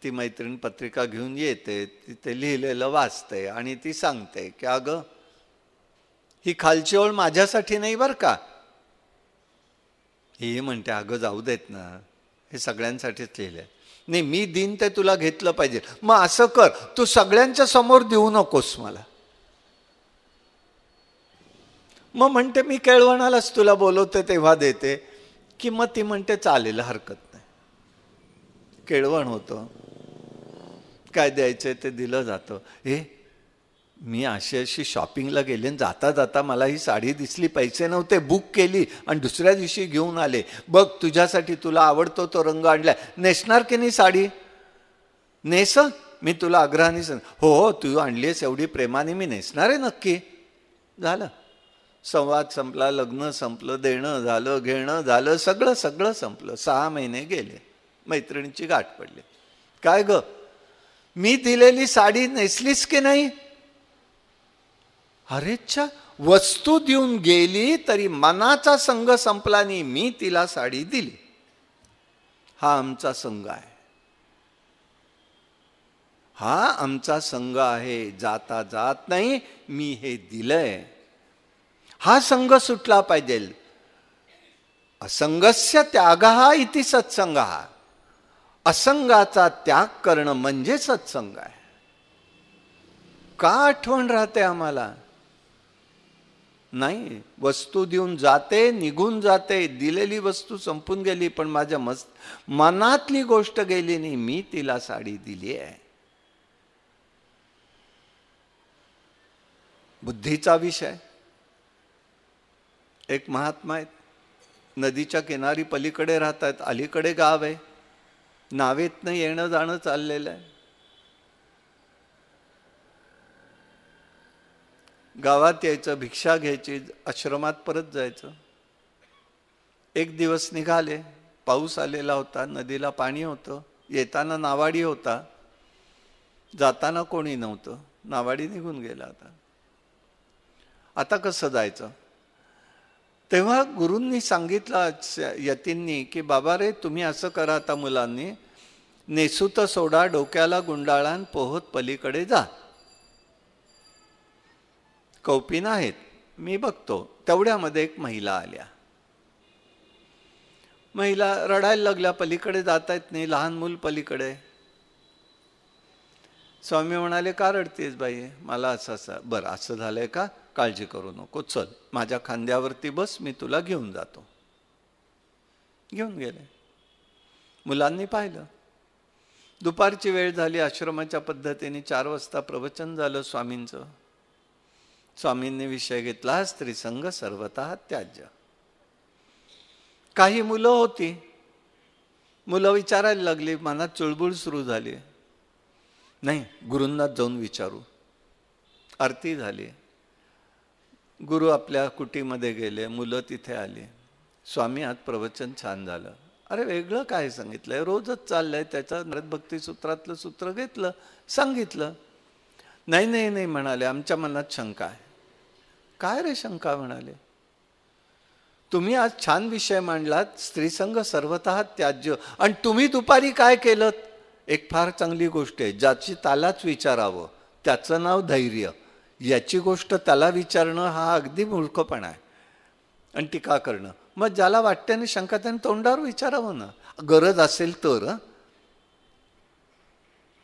ती मैत्रीण पत्रिका घेऊन येते, तिथे लिहिलेलं वाचते आणि ती सांगते की अगं ही खालची ओळ माझ्यासाठी नाही बरं का. ही म्हणते अगं जाऊ देत ना, हे सगळ्यांसाठीच लिहिलंय. नाही मी दिन ते तुला घेतलं पाहिजे. मग असं कर, तू सगळ्यांच्या समोर देऊ नकोस मला. मग म्हणते मी केळवणालाच तुला बोलवते तेव्हा देते. की मग ती म्हणते चालेल, हरकत नाही. केळवण होतं, काय द्यायचंय ते दिलं जातं. मी अशी शॉपिंगला गेले, जाता जाता मला ही साडी दिसली, पैसे नव्हते, बुक केली आणि दुसऱ्या दिवशी घेऊन आले. बघ तुझ्यासाठी, तुला आवडतो तो रंग आणलाय, नेसणार की नाही साडी? नेस, मी तुला आग्रहाने सांग. हो हो तू आणलीस एवढी प्रेमाने, मी नेसणार आहे नक्की. झालं, संवाद संपला, लग्न संपलं, देणं झालं, घेणं झालं, सगळं सगळं संपलं. 6 महिने गेले, मैत्रिणीची गाठ पडली. काय ग, मी दिलेली साडी नेसलीस की नाही? अरेच्छा, वस्तू देऊन गेली तरी मनाचा संघ संपला नाही, मी तिला साडी दिली. हा आमचा संघ आहे, हा आमचा संघ आहे. जाता जात नाही, मी हे दिलंय. हा संघ सुटला पाहिजे. असंगस्य त्यागः इति सत्संगः. असंगाचा त्याग करणं म्हणजे सत्संग आहे. का आठवण राहते आम्हाला? नाही, वस्तू देऊन जाते, निघून जाते, दिलेली वस्तू संपून गेली, पण माझ्या मनातली गोष्ट गेली नाही. मी तिला साडी दिली आहे. बुद्धीचा विषय. एक महात्मा आहेत, नदीच्या किनारी पलीकडे राहतात, अलीकडे गाव आहे, नावेतनं येणं जाणं चाललेलं आहे. गावात यायचं, भिक्षा घ्यायची, आश्रमात परत जायचं. एक दिवस निघाले, पाऊस आलेला होता, नदीला पाणी होतं, येताना नावाडी होता, जाताना कोणी नव्हतं, नावाडी निघून गेला. आता कसं जायचं? तेव्हा गुरूंनी सांगितलं यतींनी की बाबा रे, तुम्ही असं करा, आता मुलांनी नेसूत सोडा, डोक्याला गुंडाळान, पोहत पलीकडे जा. कौपीन आहेत, मी बघतो. तेवढ्यामध्ये एक महिला आल्या. महिला रडायला लागल्या, पलीकडे जाता येत नाही, लहान मूल पलीकडे. स्वामी म्हणाले, का रडतेस बाई? मला असं. बरं, असं झालंय का? काळजी करू नको, चल माझ्या खांद्यावरती बस, मी तुला घेऊन जातो. घेऊन गेले. मुलांनी पाहिलं. दुपारची वेळ झाली. आश्रमाच्या पद्धतीने 4 वाजता प्रवचन झालं स्वामींचं. स्वामींनी विषय घेतला, स्त्रीसंग सर्वतः त्याज्य. काही मुलं होती. मुलं विचारायला लागली, मनात चुळबुळ सुरू झाली. नाही, गुरूंना जाऊन विचारू. आरती झाली. गुरु आपल्या कुटीमध्ये गेले, मुलं तिथे आली. स्वामी, आज प्रवचन छान झालं. अरे, वेगळं काय सांगितलंय? रोजच चाललंय त्याचं. नारद भक्ती सूत्रातलं सूत्र घेतलं, सांगितलं. नाही नाही नाही म्हणाले, आमच्या मनात शंका आहे. काय रे शंका? म्हणाले, तुम्ही आज छान विषय मांडलात, स्त्रीसंग सर्वतः त्याज्य, आणि तुम्ही दुपारी काय केलं? एक फार चांगली गोष्ट आहे, ज्याची त्यालाच विचारावं, त्याचं नाव धैर्य. याची गोष्ट त्याला विचारणं हा अगदी मूर्खपणा आहे आणि टीका करणं. मग ज्याला वाटते ना शंका, त्याने तोंडावर विचारावं ना, गरज असेल तर.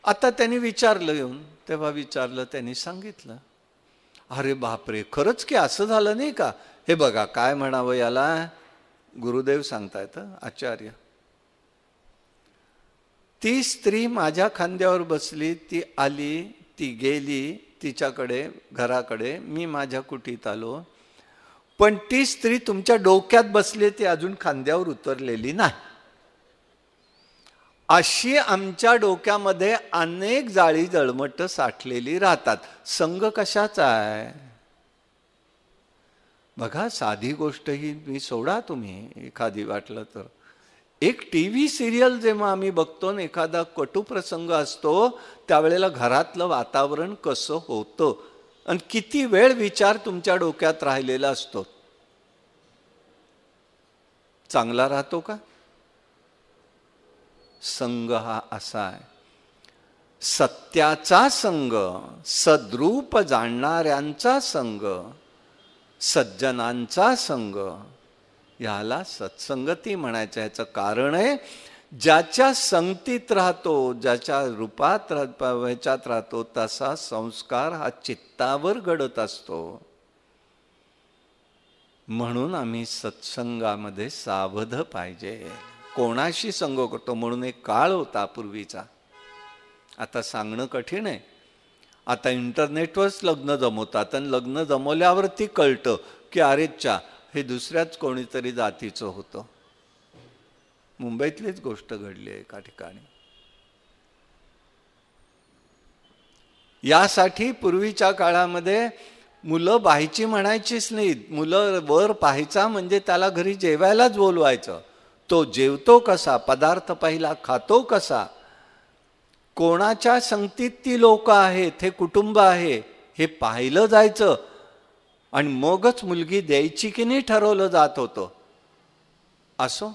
आता त्यांनी विचारलं येऊन, तेव्हा विचारलं, त्यांनी सांगितलं. अरे बापरे, खरंच की असं झालं नाही का? हे बघा, काय म्हणावं याला, गुरुदेव सांगतायत, आचार्य. ती स्त्री माझ्या खांद्यावर बसली, ती आली, ती गेली तिच्याकडे, घराकडे, मी माझ्या कुटीत आलो, पण ती स्त्री तुमच्या डोक्यात बसली, ती अजून खांद्यावर उतरलेली नाही. अशी आमच्या डोक्यामध्ये अनेक जाळी जळमट साठलेली राहतात. संग कशाचा आहे? बघा, साधी गोष्ट ही मी सोडा तुम्ही, एखादी वाटलं तर. एक टीव्ही सिरियल जेव्हा आम्ही बघतो ना, एखादा कटू प्रसंग असतो, त्यावेळेला घरातलं वातावरण कसं होतं आणि किती वेळ विचार तुमच्या डोक्यात राहिलेला असतो. चांगला राहतो का? संग हा असा आहे, सत्याचा संग, सद्रूप जाणणाऱ्यांचा संग, सज्जनांचा संग, याला सत्संगती म्हणायचं. याचं कारण आहे, ज्याच्या संगतीत राहतो, ज्याच्या रूपात ह्याच्यात राहतो, तसा संस्कार हा चित्तावर घडत असतो. म्हणून आम्ही सत्संगामध्ये सावध पाहिजे. कोणाशी संग करतो? म्हणून एक काळ होता पूर्वीचा, आता सांगणं कठीण आहे. आता इंटरनेटवरच लग्न जमवतात आणि लग्न जमवल्यावरती कळतं की अरेच्छा, हे दुसऱ्याच कोणीतरी जातीचं होतं. मुंबईतलीच गोष्ट घडली आहे एका ठिकाणी. यासाठी पूर्वीच्या काळामध्ये मुलं पाहायची म्हणायचीच नाहीत. मुलं वर पाहायचा म्हणजे त्याला घरी जेवायलाच बोलवायचं. तो जेवतो कसा, पदार्थ पहिला खातो कसा, कोणाच्या संगतीत ती लोक आहेत, हे कुटुंब आहे, हे पाहिलं जायचं आणि मगच मुलगी द्यायची की नाही ठरवलं जात होतं. असो,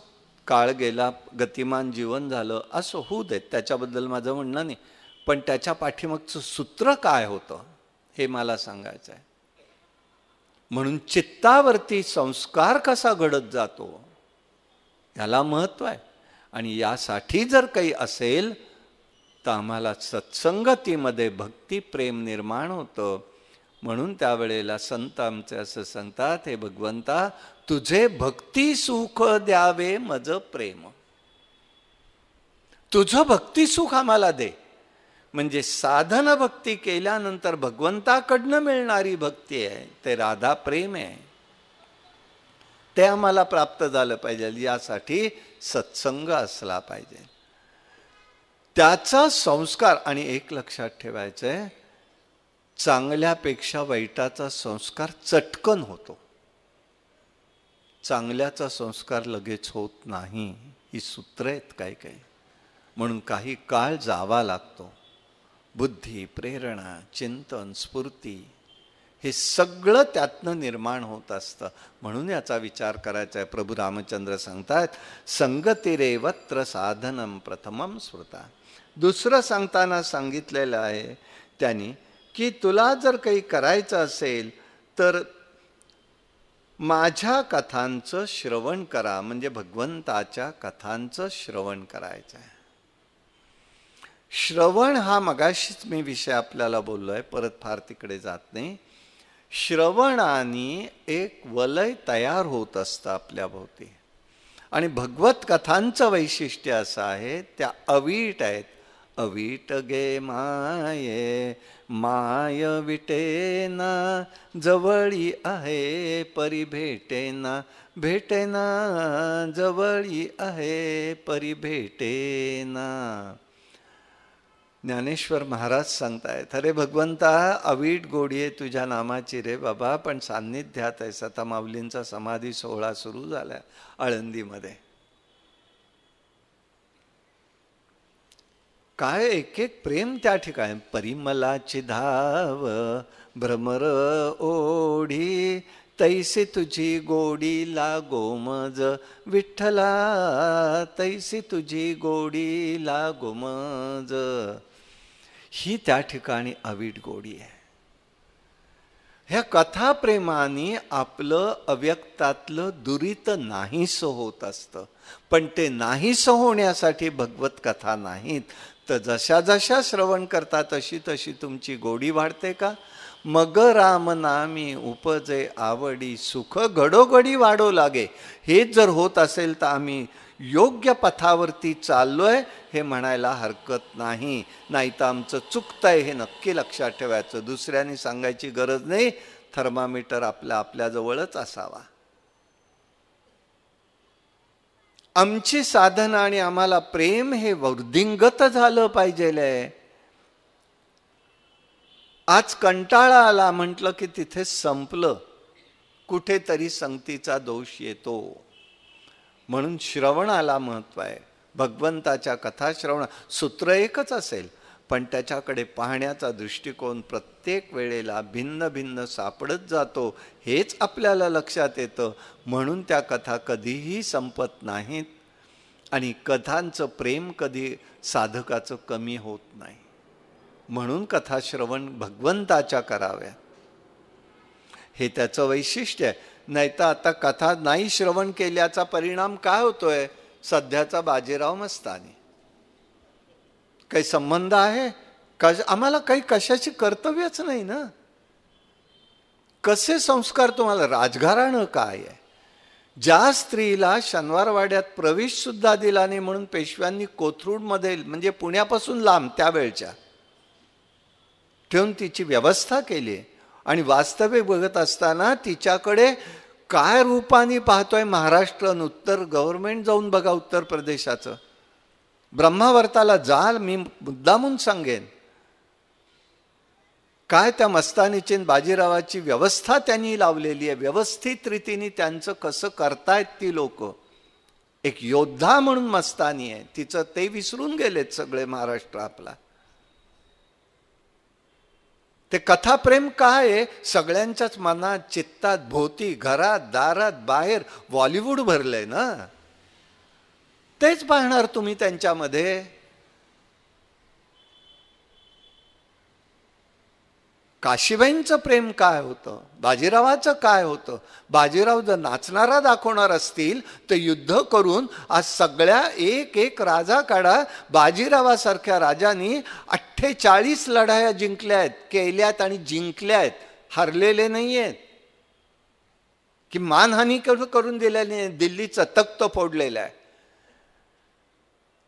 काळ गेला, गतिमान जीवन झालं, असो, होऊ देत, त्याच्याबद्दल माझं म्हणणं नाही. पण त्याच्या पाठीमागचं सूत्र काय होतं हे मला सांगायचं आहे. म्हणून चित्तावरती संस्कार कसा घडत जातो याला महत्व आहे. आणि यासाठी जर काही असेल तर आम्हाला सत्संगतीमध्ये भक्ती प्रेम निर्माण होतं म्हणून त्यावेळेला संत आमचे असं सांगतात, हे भगवंता तुझे भक्ती सुख द्यावे मज प्रेम. तुझं भक्ती सुख आम्हाला दे. म्हणजे साधन भक्ती केल्यानंतर भगवंताकडनं मिळणारी भक्ती आहे, ते राधा प्रेम आहे, ते आम्हाला प्राप्त झालं पाहिजे. यासाठी सत्संग असला पाहिजे, त्याचा संस्कार. आणि एक लक्षात ठेवायचंय, चांगल्यापेक्षा वाईटाचा संस्कार चटकन होतो, चांगल्याचा संस्कार लगेच होत नाही. ही सूत्र आहेत काही काही, म्हणून काही काळ जावा लागतो. बुद्धी, प्रेरणा, चिंतन, स्फूर्ती हे सगळं त्यातनं निर्माण होत असतं. म्हणून याचा विचार करायचा आहे. प्रभू रामचंद्र सांगतात, संगतिरेवत्र साधनम प्रथमम स्मृता. दुसरं सांगताना सांगितलेलं आहे त्यांनी की तुला जर काही करायचं असेल तर माझ्या कथांचं श्रवण करा. म्हणजे भगवंताच्या कथांचं श्रवण करायचं आहे. श्रवण हा मगाशीच मी विषय आपल्याला बोललोय, परत फार तिकडे जात नाही. श्रवणाने एक वलय तयार होत असतं आपल्या भोवती. आणि भगवत कथांचं वैशिष्ट्य असं आहे, त्या अवीट आहेत. अवीट गे माये माय विटेना, जवळी आहे परी भेटेना, भेटेना जवळी आहे परी भेटेना. ज्ञानेश्वर महाराज सांगतायत, अरे भगवंता अवीट गोडी आहे तुझ्या नामाची रे बाबा, पण सान्निध्यात आहे. सता माऊलींचा समाधी सोहळा सुरू झाला आळंदीमध्ये. काय एक एक प्रेम त्या ठिकाणी. परिमलाची धाव भ्रमर ओढी, तैसी तुझी गोडी लागो मज विठ्ठला, तैसी तुझी गोडी लागो मज. ही त्या ठिकाणी अवीट गोडी आहे. ह्या कथा प्रेमाने आपलं अव्यक्तातलं दुरित नाहीसं होत असतं. पण ते नाहीसं होण्यासाठी भगवत कथा नाहीत, तर जशा जशा श्रवण करता तशी तशी तुमची गोडी वाढते का. मग राम नामी उपजे आवडी, सुख घडोघडी वाढो लागे. हे जर होत असेल तर आम्ही योग्य पथावरती चाललोय हे म्हणायला हरकत नाही. नाही तर आमचं चुकतंय हे नक्की लक्षात ठेवायचं. दुसऱ्यांनी सांगायची गरज नाही. थर्मामीटर आपल्याजवळच असावा. आमची साधना आणि आम्हाला प्रेम हे वृद्धिंगत झालं पाहिजे. आज कंटाळा आला म्हटलं की तिथे संपलं, कुठेतरी संगतीचा दोष येतो. म्हणून श्रवणाला महत्व आहे. भगवंताच्या कथा श्रवण सूत्र एकच असेल, पण त्याच्याकडे पाहण्याचा दृष्टिकोन प्रत्येक वेळेला भिन्न भिन्न सापडत जातो. हेच आपल्याला लक्षात येतं. म्हणून त्या कथा कधीही संपत नाहीत आणि कथांचं प्रेम कधी साधकाचं कमी होत नाही. म्हणून कथा श्रवण भगवंताच्या कराव्या, हे त्याचं वैशिष्ट्य आहे. नाही तर आता कथा नाही श्रवण केल्याचा परिणाम काय होतोय. सध्याचा बाजीराव मस्तानी काही संबंध आहे. आम्हाला काही कशाची कर्तव्यच नाही ना. कसे संस्कार तुम्हाला. राजघराणं काय आहे. ज्या स्त्रीला शनिवारवाड्यात प्रवेश सुद्धा दिला नाही म्हणून पेशव्यांनी कोथरूडमध्ये, म्हणजे पुण्यापासून लांब त्यावेळच्या, ठेवून तिची व्यवस्था केली. आणि वास्तवे बघत असताना तिच्याकडे काय रूपाने पाहतोय महाराष्ट्र. उत्तर गव्हर्नमेंट जाऊन बघा उत्तर प्रदेशाचं. ब्रह्मावर्ताला जाल, मी मुद्दामून सांगेन. काय त्या मस्तानीची बाजीरावाची व्यवस्था त्यांनी लावलेली आहे. व्यवस्थित रीतीने त्यांचं कसं करतायत ती लोक. एक योद्धा म्हणून मस्तानी आहे. तिचं ते विसरून गेलेत सगळे महाराष्ट्र आपला. ते कथाप्रेम काय आहे. सगळ्यांच्याच मनात, चित्तात, भोवती, घरात, दारात, बाहेर बॉलिवूड भरलंय ना. तेच पाहणार तुम्ही त्यांच्यामध्ये. काशीबाईंचं प्रेम काय होतं, बाजीरावाचं काय होतं. बाजीराव जर नाचणारा दाखवणार असतील तर युद्ध करून आज सगळ्या एक एक राजा काढा. बाजीरावासारख्या राजांनी 48 लढाया जिंकल्या आहेत, केल्यात आणि जिंकल्या आहेत. हरलेले नाही आहेत, की मानहानी करून दिलेली नाही, दिल्लीचं तख्त फोडलेलं आहे.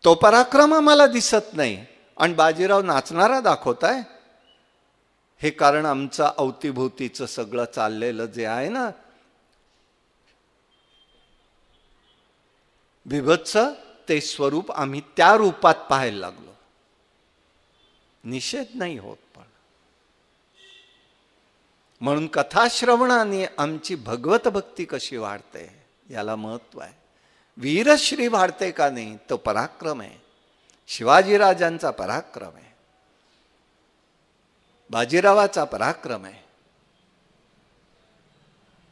तो पराक्रम आम्हाला दिसत नाही आणि बाजीराव नाचणारा दाखवताय. हे कारण आमचं अवतीभोवतीचं सगळं चाललेलं जे आहे ना बिभत्स, ते स्वरूप आम्ही त्या रूपात पाहायला लागलो. निषेध नाही होत, पण म्हणून कथाश्रवणाने आमची भगवत भक्ती कशी वाढते याला महत्व आहे. वीरश्री वाढते का नाही, तो पराक्रम आहे. शिवाजीराजांचा पराक्रम आहे, बाजीरावाचा पराक्रम आहे.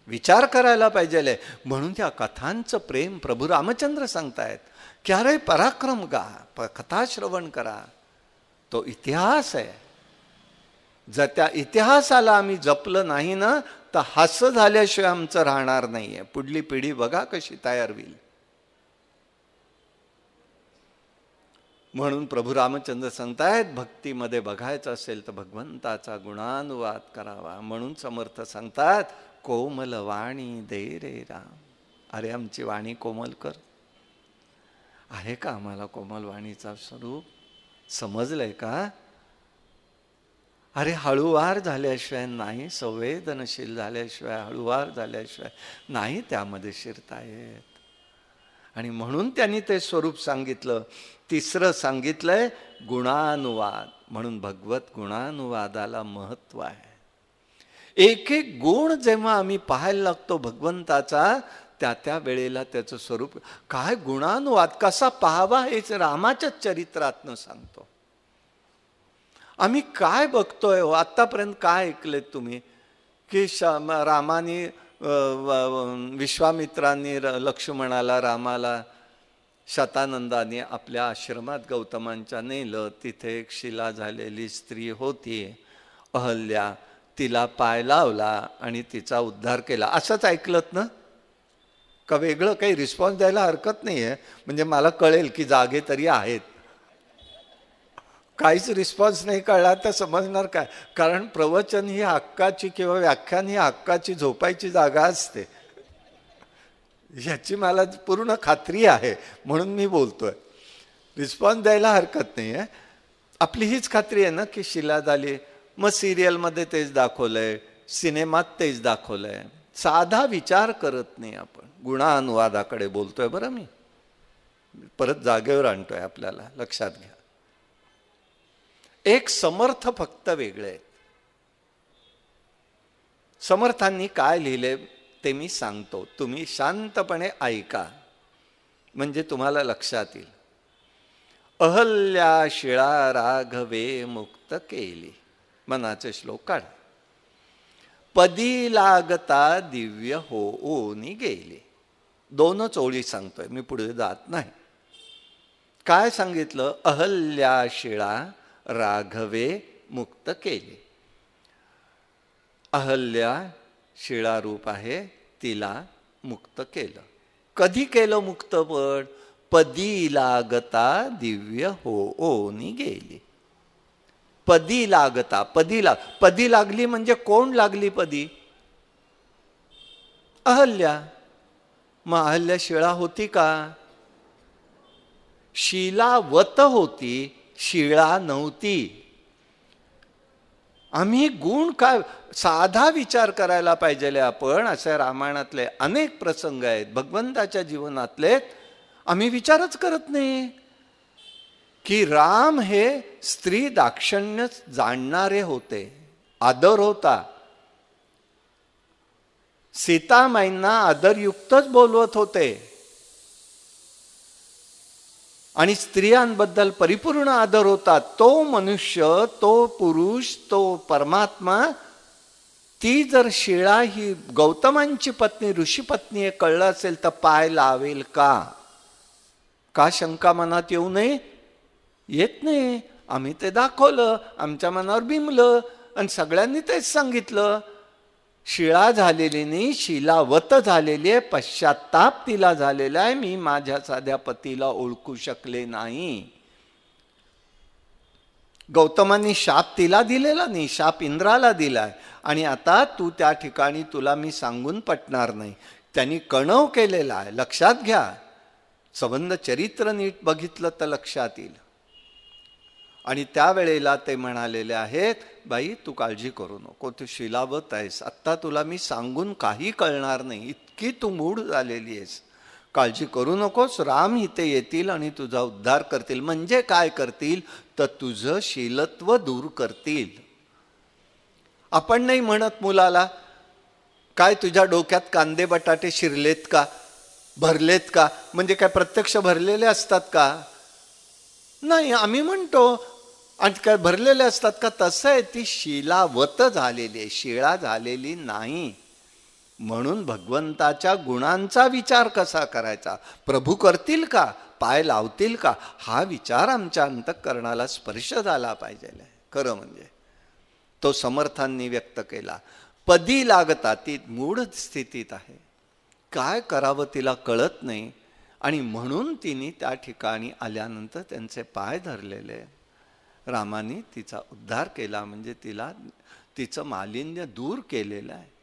विचार करायला पाहिजे. म्हणून त्या कथांचं प्रेम प्रभू रामचंद्र सांगतायत की अरे पराक्रम गा, कथाश्रवण करा. तो इतिहास आहे. जर त्या इतिहासाला आम्ही जपलं नाही ना तर हास्य झाल्याशिवाय आमचं राहणार नाहीये. पुढली पिढी बघा कशी तयार होईल. म्हणून प्रभू रामचंद्र सांगतायत भक्तीमध्ये बघायचं असेल तर भगवंताचा गुणानुवाद करावा. म्हणून समर्थ सांगतात कोमल वाणी दे रे राम. अरे आमची वाणी कोमल कर. आहे का आम्हाला कोमल वाणीचा स्वरूप समजलंय का? अरे हळूवार झाल्याशिवाय नाही, संवेदनशील झाल्याशिवाय, हळूवार झाल्याशिवाय नाही त्यामध्ये शिरता येत. आणि म्हणून त्यांनी ते स्वरूप सांगितलं. तिसरं सांगितलंय गुणानुवाद. म्हणून भगवत गुणानुवादाला महत्व आहे. एक एक गुण जेव्हा आम्ही पाहायला लागतो भगवंताचा, त्या त्या वेळेला त्याचं स्वरूप काय, गुणानुवाद कसा पाहावा हेच रामाच्याच चरित्रातनं सांगतो. आम्ही काय बघतोय आतापर्यंत, काय ऐकलेत तुम्ही की रामाने विश्वामित्रांनी लक्ष्मणाला, रामाला शतानंदाने आपल्या आश्रमात गौतमांच्या नेलं. तिथे एक शिला झालेली स्त्री होती अहल्या, तिला पाय लावला आणि तिचा उद्धार केला. असंच ऐकलत ना का? वेगळं काही रिस्पॉन्स द्यायला हरकत नाही आहे, म्हणजे मला कळेल की जागे तरी आहेत. काहीच रिस्पॉन्स नाही कळला तर समजणार काय? कारण प्रवचन ही हक्काची किंवा व्याख्यान ही हक्काची झोपायची जागा असते, याची मला पूर्ण खात्री आहे. म्हणून मी बोलतोय. रिस्पॉन्स द्यायला हरकत नाही आहे. आपली हीच खात्री आहे ना की शिला झाली. मग सिरियलमध्ये तेच दाखवलंय, सिनेमात तेच दाखवलंय. साधा विचार करत नाही आपण. गुणानुवादाकडे बोलतोय बरं. मी परत जागेवर आणतोय, आपल्याला लक्षात घ्या. एक समर्थ फक्त वेगळे आहेत. समर्थांनी काय लिहिले ते मी सांगतो, तुम्ही शांतपणे ऐका म्हणजे तुम्हाला लक्षात येईल. अहल्या शिळा राघवे मुक्त केली. मनाचे श्लोक काढ. पदी लागता दिव्य होऊनी गेली. दोनच ओळी सांगतोय मी, पुढे जात नाही. काय सांगितलं? अहल्या शिळा राघवे मुक्त केले. अहल्या शिळा रूप आहे, तिला मुक्त केलं. कधी केलं मुक्त? पण पदी लागता दिव्य होऊनी गेली. पदी लागता, पदी लागली म्हणजे कोण लागली पदी? अहल्या. मग अहल्या शिळा होती का? शिलावत होती, शिळा नव्हती. आम्ही गुण काय साधा विचार करायला पाहिजे आपण. असे रामायणातले अनेक प्रसंग आहेत, भगवंताच्या जीवनातले, आम्ही विचारच करत नाही की राम हे स्त्री दाक्षिण्य जाणणारे होते. आदर होता. सीतामाईंना आदरयुक्तच बोलवत होते आणि स्त्रियांबद्दल परिपूर्ण आदर होता. तो मनुष्य, तो पुरुष, तो परमात्मा, ती जर शिळा ही गौतमांची पत्नी, ऋषी पत्नी हे कळलं असेल तर पाय लावेल का? का शंका मनात येऊ नये? येत नाही. आम्ही ते दाखवलं, आमच्या मनावर बिंबलं आणि सगळ्यांनी तेच सांगितलं. शिळा झालेली नाही, शिलावत झालेली आहे. पश्चाताप तिला झालेला आहे. मी माझ्या साध्या पतीला ओळखू शकले नाही. गौतमांनी शाप तिला दिलेला नाही, शाप इंद्राला दिलाय. आणि आता तू त्या ठिकाणी तुला मी सांगून पटणार नाही. त्यांनी कणव केलेला आहे, लक्षात घ्या. संबंध चरित्र नीट बघितलं तर लक्षात येईल. आणि त्यावेळेला ते म्हणालेले आहेत, बाई तू काळजी करू नको, तू शिलावत आहेस, आत्ता तुला मी सांगून काही कळणार नाही, इतकी तू मूढ झालेली आहेस, काळजी करू नकोस. राम इथे येतील आणि तुझा उद्धार करतील. म्हणजे काय करतील तर तुझं शीलत्व दूर करतील. आपण नाही म्हणत मुलाला, काय तुझ्या डोक्यात कांदे बटाटे शिरलेत का, भरलेत का? म्हणजे काय प्रत्यक्ष भरलेले असतात का? नाही, आम्ही म्हणतो. आणि काय भरलेले असतात का? तसं आहे, ती शिलावत झालेली आहे, शिळा झालेली नाही. म्हणून भगवंताच्या गुणांचा विचार कसा करायचा, प्रभू करतील का, पाय लावतील का, हा विचार आमच्या अंतःकरणाला स्पर्श झाला पाहिजे. खरं म्हणजे तो समर्थांनी व्यक्त केला. पदी लागता, ती मूढ स्थितीत आहे, काय करावं तिला कळत नाही. आणि म्हणून तिने त्या ठिकाणी आल्यानंतर त्यांचे पाय धरलेले. रामाने तिचा उद्धार केला, म्हणजे तिला तिचं मालिन्य दूर केलेलं आहे.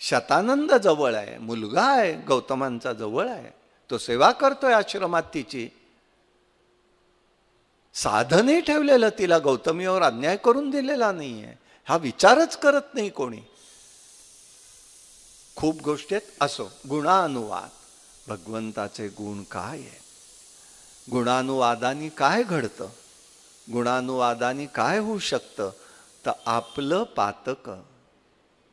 शतानंद जवळ आहे, मुलगा आहे गौतमांचा जवळ आहे, तो सेवा करतोय आश्रमात तिची. साधनही ठेवलेलं तिला, गौतमीवर अन्याय करून दिलेला नाहीये, हा विचारच करत नाही कोणी. खूप गोष्टी आहेत. असो, गुणानुवाद, भगवंताचे गुण काय आहे, गुणानुवादाने काय घडतं, गुणानुवादाने काय होऊ शकतं, तर आपलं पातक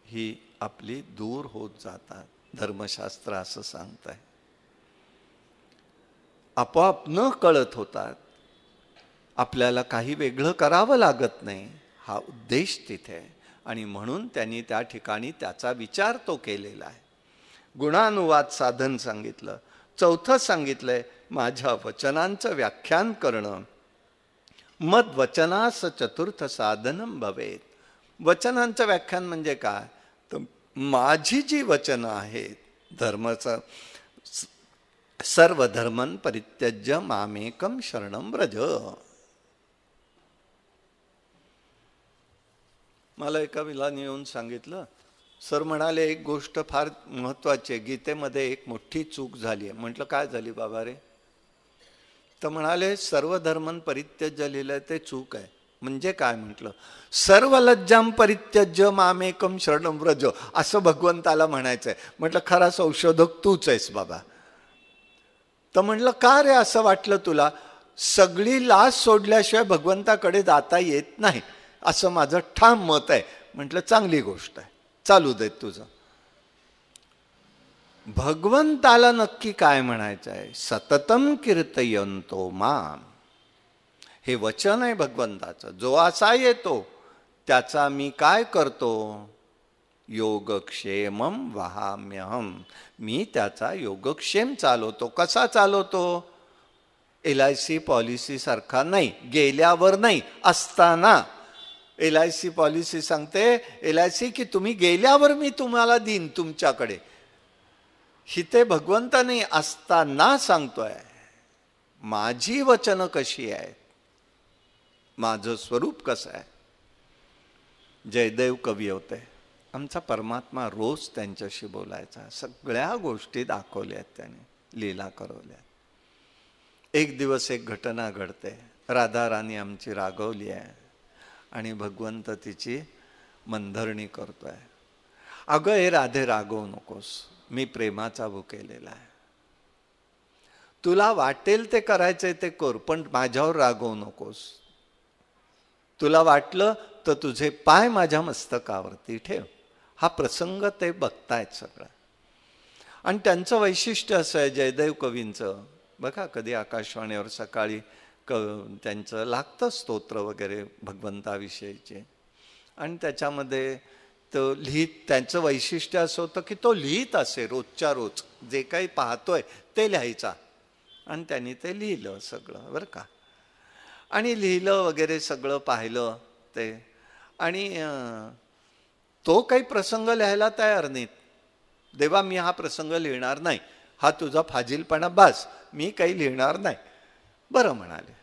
ही आपली दूर होत जातात. धर्मशास्त्र असं सांगतंय, आपोआप न कळत होतात. आपल्याला काही वेगळं करावं लागत नाही, हा उद्देश तिथे आहे. आणि म्हणून त्यांनी त्या ठिकाणी त्याचा विचार तो केलेला आहे. गुणानुवाद साधन सांगितलं. चौथं सांगितलंय, माझ्या वचनांचं व्याख्यान करणं. मद वचनास चतुर्थ साधनम भवेत. वचनांचं व्याख्यान म्हणजे काय, तर माझी जी वचनं आहेत, धर्माचं सर्व धर्मन परित्यज्य मामेकम शरणम व्रज. मला एका विलाने येऊन सांगितलं, सर म्हणाले एक गोष्ट फार महत्वाची आहे, गीतेमध्ये एक मोठी चूक झाली आहे. म्हटलं काय झाली बाबा रे? तर म्हणाले सर्व धर्मन परित्यज्य लिहिलंय ते चूक आहे. म्हणजे काय? म्हटलं सर्व लज्जाम परित्यज्य मामेकम शरणम व्रज असं भगवंताला म्हणायचंय. म्हटलं खरा संशोधक तूच आहेस बाबा. तर म्हटलं का रे असं वाटलं तुला? सगळी लाज सोडल्याशिवाय भगवंताकडे जाता येत नाही असं माझं ठाम मत आहे. म्हटलं चांगली गोष्ट आहे, चालू देत तुझं. भगवंताला नक्की काय म्हणायचं आहे? सततम कीर्तयंतो माम, हे वचन आहे भगवंताचं. जो असा येतो त्याचा मी काय करतो? योगक्षेमम वहाम्यहम, मी त्याचा योगक्षेम चालवतो. कसा चालवतो? LIC पॉलिसी सारखा नाही, गेल्यावर नाही, असताना. LIC पॉलिसी सांगते LIC की तुम्ही गेल्यावर मी तुम्हाला देईन तुमच्याकडे. हिते भगवंताने असताना सांगतोय माझी वचनं कशी आहेत, माझं स्वरूप कसं आहे. जयदेव कवी होते, आमचा परमात्मा रोज त्यांच्याशी बोलायचा. सगळ्या गोष्टी दाखवल्यात त्याने, लीला करवल्यात. एक दिवस एक घटना घडते, राधा राणी आमची रागवली आहे आणि भगवंत तिची मंधरणी करतोय. अगं हे राधे रागवू नकोस, मी प्रेमाचा भुकेलेला आहे, तुला वाटेल ते करायचंय ते कर, पण माझ्यावर रागवू नकोस. तुला वाटलं तर तुझे पाय माझ्या मस्तकावरती ठेव. हा प्रसंग ते बघतायत सगळं. आणि त्यांचं वैशिष्ट्य असं आहे जयदेव कवींचं. बघा कधी आकाशवाणीवर सकाळी त्यांचं लागतं स्तोत्र वगैरे भगवंताविषयीचे, आणि त्याच्यामध्ये तो त्यांचं वैशिष्ट्य असं होतं की तो लिहित असे रोजच्या रोज जे काही पाहतोय ते लिहायचा. आणि त्यांनी ते लिहिलं सगळं बरं का, आणि लिहिलं वगैरे सगळं पाहिलं ते. आणि तो काही प्रसंग लिहायला तयार नाहीत. देवा मी हा प्रसंग लिहिणार नाही, हा तुझा फाजीलपणा बास, मी काही लिहिणार नाही. बरं म्हणाले.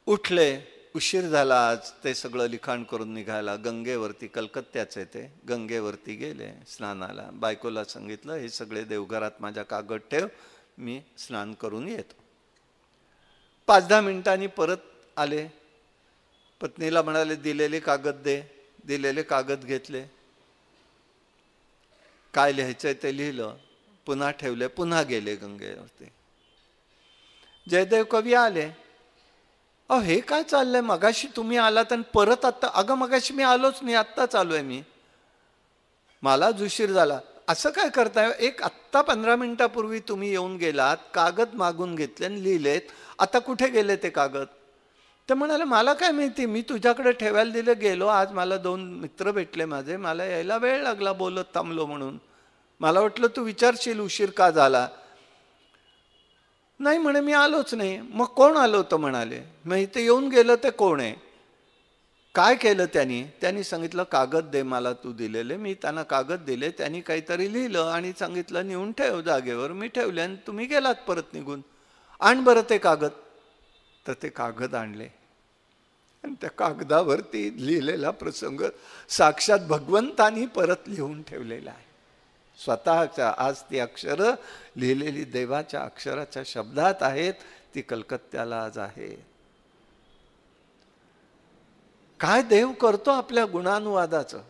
उठले, उशीर झाला आज, ते सगळं लिखाण करून निघायला. गंगेवरती, कलकत्त्याचे ते, गंगेवरती गेले स्नानाला. बायकोला सांगितलं हे सगळे देवघरात माझ्या कागद ठेव, मी स्नान करून येतो. 5-10 मिनिटांनी परत आले. पत्नीला म्हणाले दिलेले कागद दे. दिलेले कागद घेतले, काय लिहायचंय ते लिहिलं, पुन्हा ठेवले, पुन्हा गेले गंगेवरती. जयदेव कवी आले. अहो हे काय चाललंय, मगाशी तुम्ही आलात आणि परत आत्ता. अगं मगाशी मी आलोच नाही, आत्ताच आलोय मी, मलाच उशीर झाला. असं काय करताय, एक आत्ता 15 मिनिटापूर्वी तुम्ही येऊन गेलात, कागद मागून घेतले आणि लिहिलेत, आता कुठे गेले ते कागद? ते म्हणाले मला काय माहिती, मी तुझ्याकडे ठेवायला दिले, गेलो. आज मला 2 मित्र भेटले माझे, मला यायला वेळ लागला, बोलत थांबलो म्हणून. मला वाटलं तू विचारशील उशीर का झाला. नाही म्हणे मी आलोच नाही. मग कोण आलो होतं म्हणाले. मग इथे येऊन गेलं ते कोण आहे, काय केलं त्यांनी? त्यांनी सांगितलं कागद दे मला तू दिलेले. मी त्यांना कागद दिले, त्यांनी काहीतरी लिहिलं आणि सांगितलं नेऊन ठेव जागेवर. मी ठेवले आणि तुम्ही गेलात परत निघून. आण बरं ते कागद. तर ते कागद आणले आणि त्या कागदावरती लिहिलेला प्रसंग साक्षात भगवंतानी परत लिहून ठेवलेला आहे स्वतःच्या. आज ती अक्षरं लिहिलेली देवाच्या अक्षराच्या शब्दात आहेत, ती कलकत्त्याला आज आहे. काय देव करतो आपल्या गुणानुवादाचं,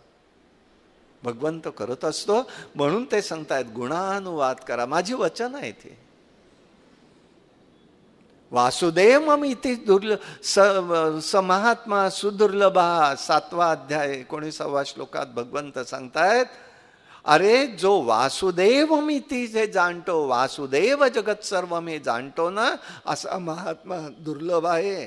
भगवंत करत असतो. म्हणून ते सांगतायत गुणानुवाद करा. माझी वचन आहे ती. वासुदेवमिति स महात्मा सुदुर्लभा, 7वा अध्याय 19वा श्लोकात भगवंत सांगतायत, अरे जो वासुदेवमिति जे जाणतो, वासुदेव जगत सर्व मी जाणतो ना, असा महात्मा दुर्लभ आहे.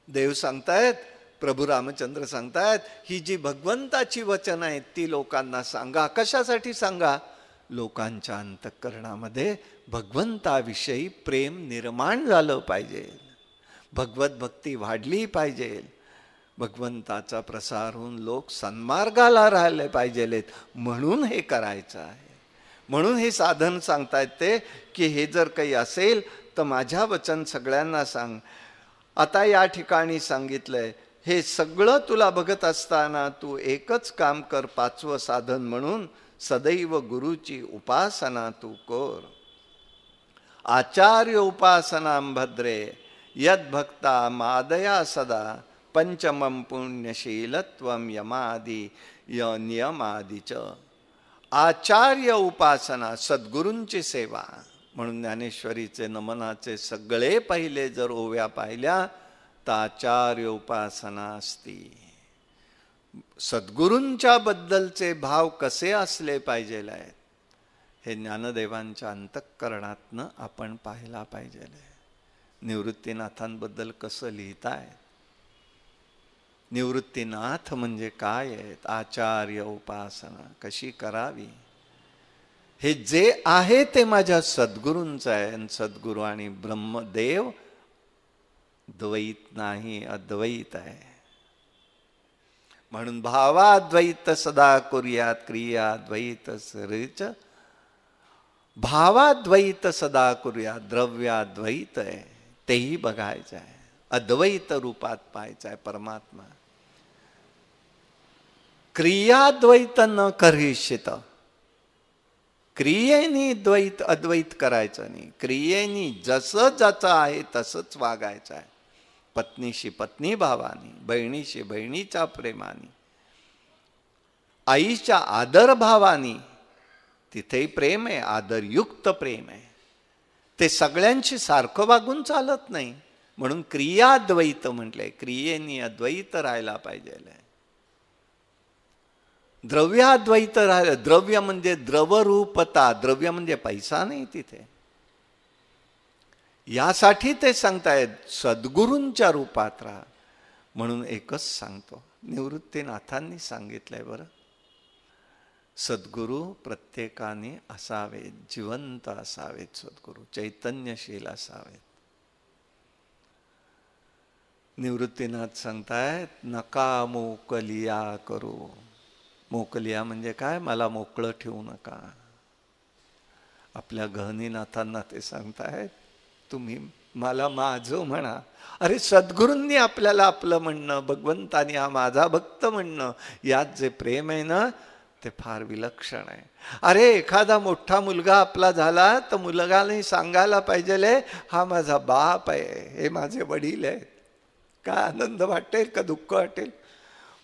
देव सांगतायत, प्रभू रामचंद्र सांगतायत, ही जी भगवंताची वचन आहेत ती लोकांना सांगा. कशासाठी सांगा? लोकांच्या अंतःकरणामध्ये भगवंताविषयी प्रेम निर्माण झालं पाहिजे, भगवत भक्ती वाढली पाहिजे, भगवंताचा प्रसार होऊन लोक सन्मार्गाला राहिले पाहिजेत. म्हणून हे करायचं आहे. म्हणून हे साधन सांगतायत ते, की हे जर काही असेल तर माझ्या वचन सगळ्यांना सांग. आता या ठिकाणी सांगितलंय, हे सगळं तुला बघत असताना तू एकच काम कर, 5वं साधन म्हणून सदैव गुरुची उपासना तू कर. आचार्य उपासना भद्रे यद भक्ता मादया सदा, पंचमं पुण्यशीलत्वं यमादि नियमादिच. आचार्य उपासना, सद्गुरूंची सेवा. म्हणून ज्ञानेश्वरीचे नमनाचे सगळे पहिले जर ओव्या पाहिल्या तर आचार्य उपासना असती. सद्गुरूंच्या बद्दलचे भाव कसे असले पाहिजे आहेत हे ज्ञानदेवांच्या अंतःकरणातनं आपण पाहायला पाहिजे. निवृत्तीनाथांबद्दल कसं लिहिताय, निवृत्तीनाथ म्हणजे काय आहेत, आचार्य उपासना कशी करावी, हे जे आहे ते माझ्या सद्गुरूंचं आहे. आणि सद्गुरू आणि ब्रह्मदेव द्वैत नाही, अद्वैत आहे. म्हणून भावाद्वैत सदा कुर्यात क्रियाद्वैत सरिच. भावाद्वैत सदा कुर्यात, द्रव्याद्वैत आहे तेही बघायचं आहे, अद्वैत रूपात पाहायचं आहे परमात्मा. क्रियाद्वैत न करिष्यत, क्रियेनी द्वैत अद्वैत करायचं नाही. क्रियेनी जसं ज्याचं आहे तसंच वागायचं आहे. पत्नीशी पत्नी भावानी, बहिणीशी बहिणीच्या प्रेमाने, आईच्या आदर भावानी, तिथेही प्रेम आहे, आदरयुक्त प्रेम आहे. ते सगळ्यांशी सारखं वागून चालत नाही. म्हणून क्रियाद्वैत म्हटलंय, क्रियेनी अद्वैत राहायला पाहिजे. द्रव्याद्वैत राहिलं, द्रव्य म्हणजे द्रवरूपता, द्रव्य म्हणजे पैसा नाही तिथे. यासाठी ते सांगतायत सद्गुरूंच्या रूपात राहा. म्हणून एकच सांगतो, निवृत्तीनाथांनी सांगितलंय बरं, सद्गुरू प्रत्येकाने असावेत, जिवंत असावेत, सद्गुरू चैतन्यशील असावेत. निवृत्तीनाथ सांगतायत नका मोकलिया करू. मोकलिया म्हणजे काय, मला मोकळं ठेवू नका. आपल्या गहनीनाथांना ते सांगतायत तुम्ही मला माझं म्हणा. अरे सद्गुरूंनी आपल्याला आपलं म्हणणं, भगवंतानी हा माझा भक्त म्हणणं, यात जे प्रेम आहे ना ते फार विलक्षण आहे. अरे एखादा मोठा मुलगा आपला झाला तर मुलगाने सांगायला पाहिजे हा माझा बाप आहे, हे माझे वडील आहेत. काय आनंद वाटेल का दुःख वाटेल?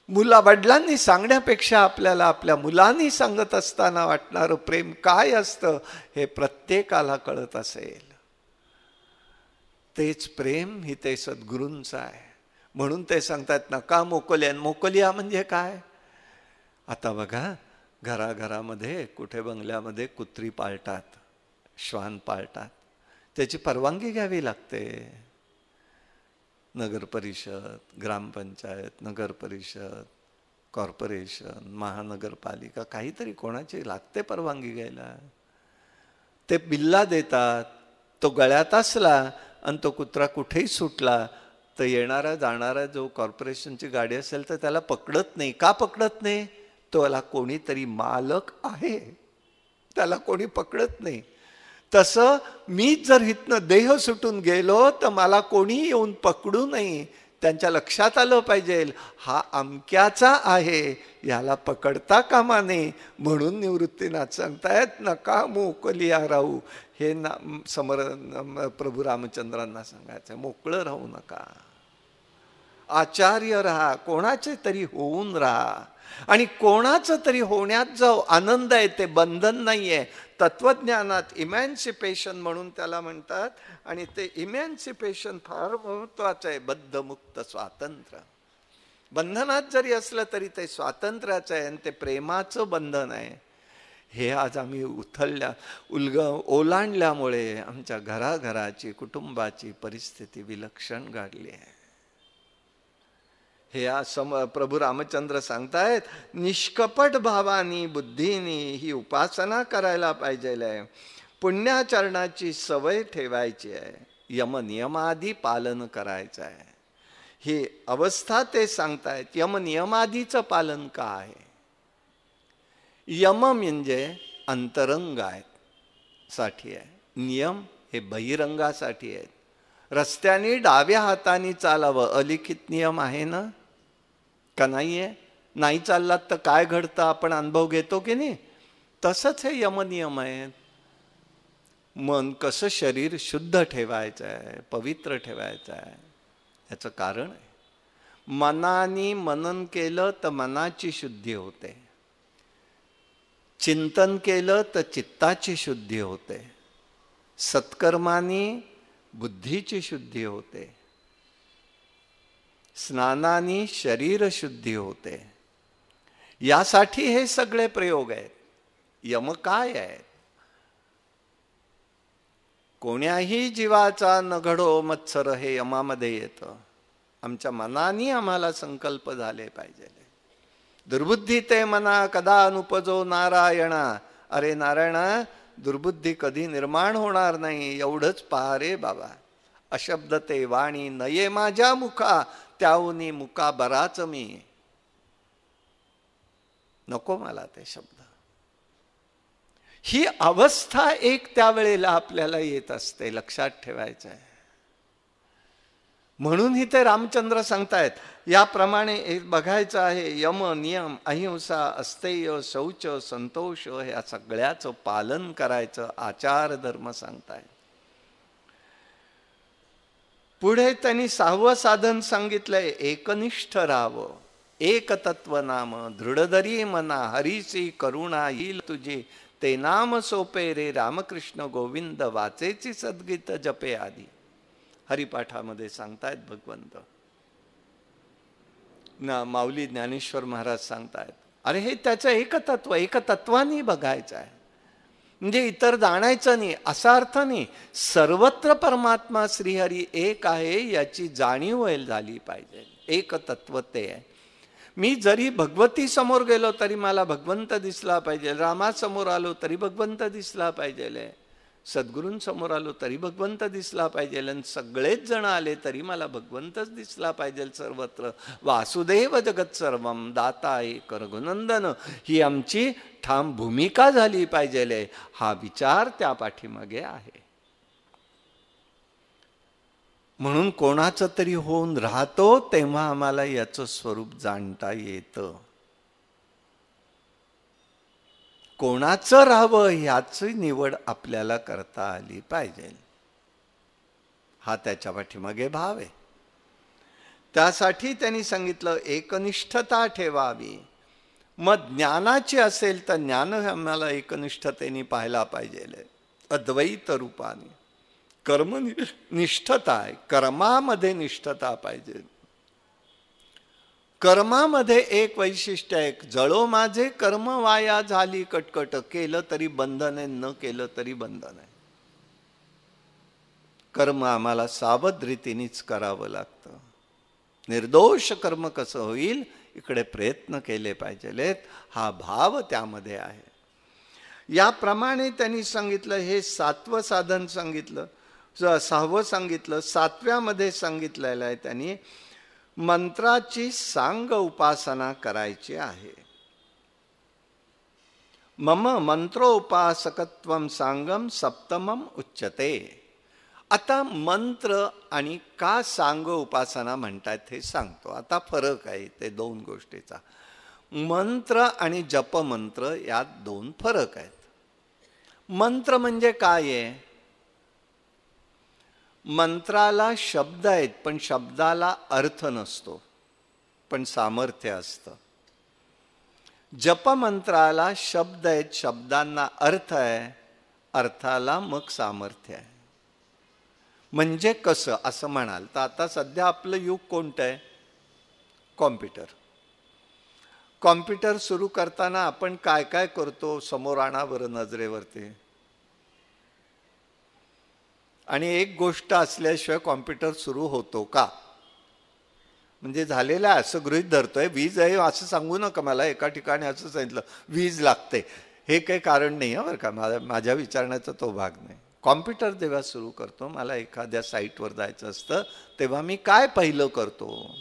वडिलांनी सांगण्यापेक्षा आपल्याला आपल्या मुलांनी सांगत असताना वाटणारं प्रेम काय असतं हे प्रत्येकाला कळत असेल. तेच प्रेम ही ते सद्गुरूंचं आहे. म्हणून ते सांगतात नका मोकल्या. मोकलिया म्हणजे काय? आता बघा घराघरामध्ये कुठे बंगल्यामध्ये कुत्री पाळतात, श्वान पाळतात, त्याची परवानगी घ्यावी लागते. नगर परिषद, ग्रामपंचायत, नगर परिषद, कॉर्पोरेशन, महानगरपालिका, काहीतरी कोणाची लागते परवानगी घ्यायला. ते बिल्ला देतात. तो गळ्यात असला आणि तो कुत्रा कुठेही सुटला तर येणारा जाणारा जो कॉर्पोरेशनची गाडी असेल तर त्याला पकडत नाही. का पकडत नाही? त्याला कोणीतरी मालक आहे, त्याला कोणी पकडत नाही. तसं मी जर इथनं देह सुटून गेलो तर मला कोणी येऊन पकडू नये. त्यांच्या लक्षात आलं पाहिजे हा अमक्याचा आहे, याला पकडता कामा नये. म्हणून निवृत्तीनाथ सांगतायत नका मोकलिया राहू. हे प्रभू रामचंद्रांना सांगायचं, मोकळं राहू नका, आचार्य राहा, कोणाचे तरी होऊन राहा. आणि कोणाचं तरी होण्यात जो आनंद आहे ते बंधन नाहीये. तत्वज्ञानात इमॅन्सिपेशन म्हणून त्याला म्हणतात. आणि ते इमॅन्सिपेशन फार महत्वाचं आहे. बद्धमुक्त स्वातंत्र्य. बंधनात जरी असलं तरी ते स्वातंत्र्याचं आहे आणि ते प्रेमाचं बंधन आहे. हे आज आम्ही ओलांडल्यामुळे आमच्या घराघराची, कुटुंबाची परिस्थिती विलक्षण घडली आहे. हे प्रभू रामचंद्र सांगतायत निष्कपट भावानी बुद्धीनी ही उपासना करायला पाहिजे. पुण्याचरणाची सवय ठेवायची आहे. यमनियमादी पालन करायचं आहे. ही अवस्था ते सांगतायत. यमनियमादीचं पालन का आहे? यम म्हणजे अंतरंग आहेत साठी आहे, नियम हे बहिरंगासाठी आहेत. रस्त्याने डाव्या हाताने चालावं अलिखित नियम आहे ना, का नाहीये? नाही चाललात तर काय घडतं आपण अनुभव घेतो की नाही? तसंच हे यमनियम आहेत. मन कसं शरीर शुद्ध ठेवायचं आहे, पवित्र ठेवायचं आहे, याचं कारण आहे. मनाने मनन केलं तर मनाची शुद्धी होते. चिंतन केलं तर चित्ताची शुद्धी होते. सत्कर्मानी बुद्धीची शुद्धी होते. स्नानानी शरीर शुद्धी होते. यासाठी हे सगळे प्रयोग आहेत. यम काय आहेत? कोण्याही जीवाचा न घडो मत्सर हे यमामध्ये येतं. आमच्या मनाने आम्हाला संकल्प झाले पाहिजे. दुर्बुद्धी ते मना कदा अनुपजो नारायणा. अरे नारायणा, दुर्बुद्धी कधी निर्माण होणार नाही एवढंच पहा रे बाबा. अशब्द ते वाणी नये माझ्या मुखा, त्याहूनी मुका बराच मी. नको मला ते शब्द. ही अवस्था एक त्यावेळेला आपल्याला येत असते, लक्षात ठेवायचं आहे. म्हणून ही ते रामचंद्र सांगतायत याप्रमाणे बघायचं आहे. यम नियम अहिंसा अस्तेय शौच संतोष ह्या सगळ्याचं पालन करायचं, आचार धर्म सांगतायत. पुढे त्यांनी 6वं साधन सांगितलंय, एकनिष्ठ राहावं. एक तत्व नाम दृढधरी मना, हरीची करुणा येईल तुझी, ते नाम सोपे रे रामकृष्ण गोविंद, वाचेची सद्गीत जपे आधी. हरिपाठामध्ये सांगतायत भगवंत. माऊली ज्ञानेश्वर महाराज सांगतायत अरे हे त्याचं एकतत्व, एकतत्वाने बघायचं आहे. म्हणजे इतर जाणायचं नाही असा अर्थ नाही. सर्वत्र परमात्मा श्रीहरी एक आहे याची जाणीव व्हायला झाली पाहिजे. एक तत्व ते आहे. मी जरी भगवती समोर गेलो तरी मला भगवंत दिसला पाहिजे. रामासमोर आलो तरी भगवंत दिसला पाहिजे. सद्गुरूंसमोर आलो तरी भगवंत दिसला पाहिजे. आणि सगळेच जण आले तरी मला भगवंतच दिसला पाहिजे सर्वत्र. वासुदेव जगत सर्वम दाता एक रघुनंदन ही आमची ठाम भूमिका झाली पाहिजे. हा विचार त्या पाठीमागे आहे. म्हणून कोणाचं तरी होऊन राहतो तेव्हा आम्हाला याचं स्वरूप जाणता येतं. कोणाचं राहावं ह्याची निवड आपल्याला करता आली पाहिजे. हा त्याच्या पाठीमागे भाव आहे. त्यासाठी त्यांनी सांगितलं एकनिष्ठता ठेवावी. मग ज्ञानाची असेल तर ज्ञान आम्हाला एकनिष्ठतेने पाहायला पाहिजे, अद्वैत रूपाने. कर्म निष्ठता आहे, कर्मामध्ये निष्ठता पाहिजे. कर्मामध्ये एक वैशिष्ट्य आहे, जळो माझे कर्म वाया झाली कटकट, केलं तरी बंधन आहे, न केलं तरी बंधन आहे. कर्म आम्हाला सावध रीतीनेच करावं लागतं. निर्दोष कर्म कसं होईल इकडे प्रयत्न केले पाहिजेत, हा भाव त्यामध्ये आहे. याप्रमाणे त्यांनी सांगितलं. हे 7वं साधन सांगितलं, 6वं सांगितलं. 7व्यामध्ये सांगितलेलं आहे त्यांनी मंत्राची सांग उपासना करायची आहे. मम मंत्रोपासकत्वम सांगम सप्तमम उच्यते. आता मंत्र आणि का सांग उपासना म्हणतात हे सांगतो. आता फरक आहे ते दोन गोष्टीचा. मंत्र आणि जपमंत्र यात दोन फरक आहेत. मंत्र म्हणजे काय आहे? मंत्राला शब्द आहेत पण शब्दाला अर्थ नसतो, पण सामर्थ्य असतं. जपमंत्राला शब्द आहेत, शब्दांना अर्थ आहे, अर्थाला मग सामर्थ्य आहे. म्हणजे कसं असं म्हणाल तर आता सध्या आपलं युग कोणतं आहे? कॉम्प्युटर. कॉम्प्युटर सुरू करताना आपण काय काय करतो? समोर आणा बरं नजरेवरती. आणि एक गोष्ट असल्याशिवाय कॉम्प्युटर सुरू होतो का? म्हणजे झालेलं आहे असं गृहीत धरतोय. वीज आहे असं सांगू नका मला. एका ठिकाणी असं सांगितलं वीज लागते, हे काही कारण नाही आहे बरं का. माझ्या विचारण्याचा तो भाग नाही. कॉम्प्युटर जेव्हा सुरू करतो, मला एखाद्या साईटवर जायचं असतं तेव्हा मी काय पहिलं करतो?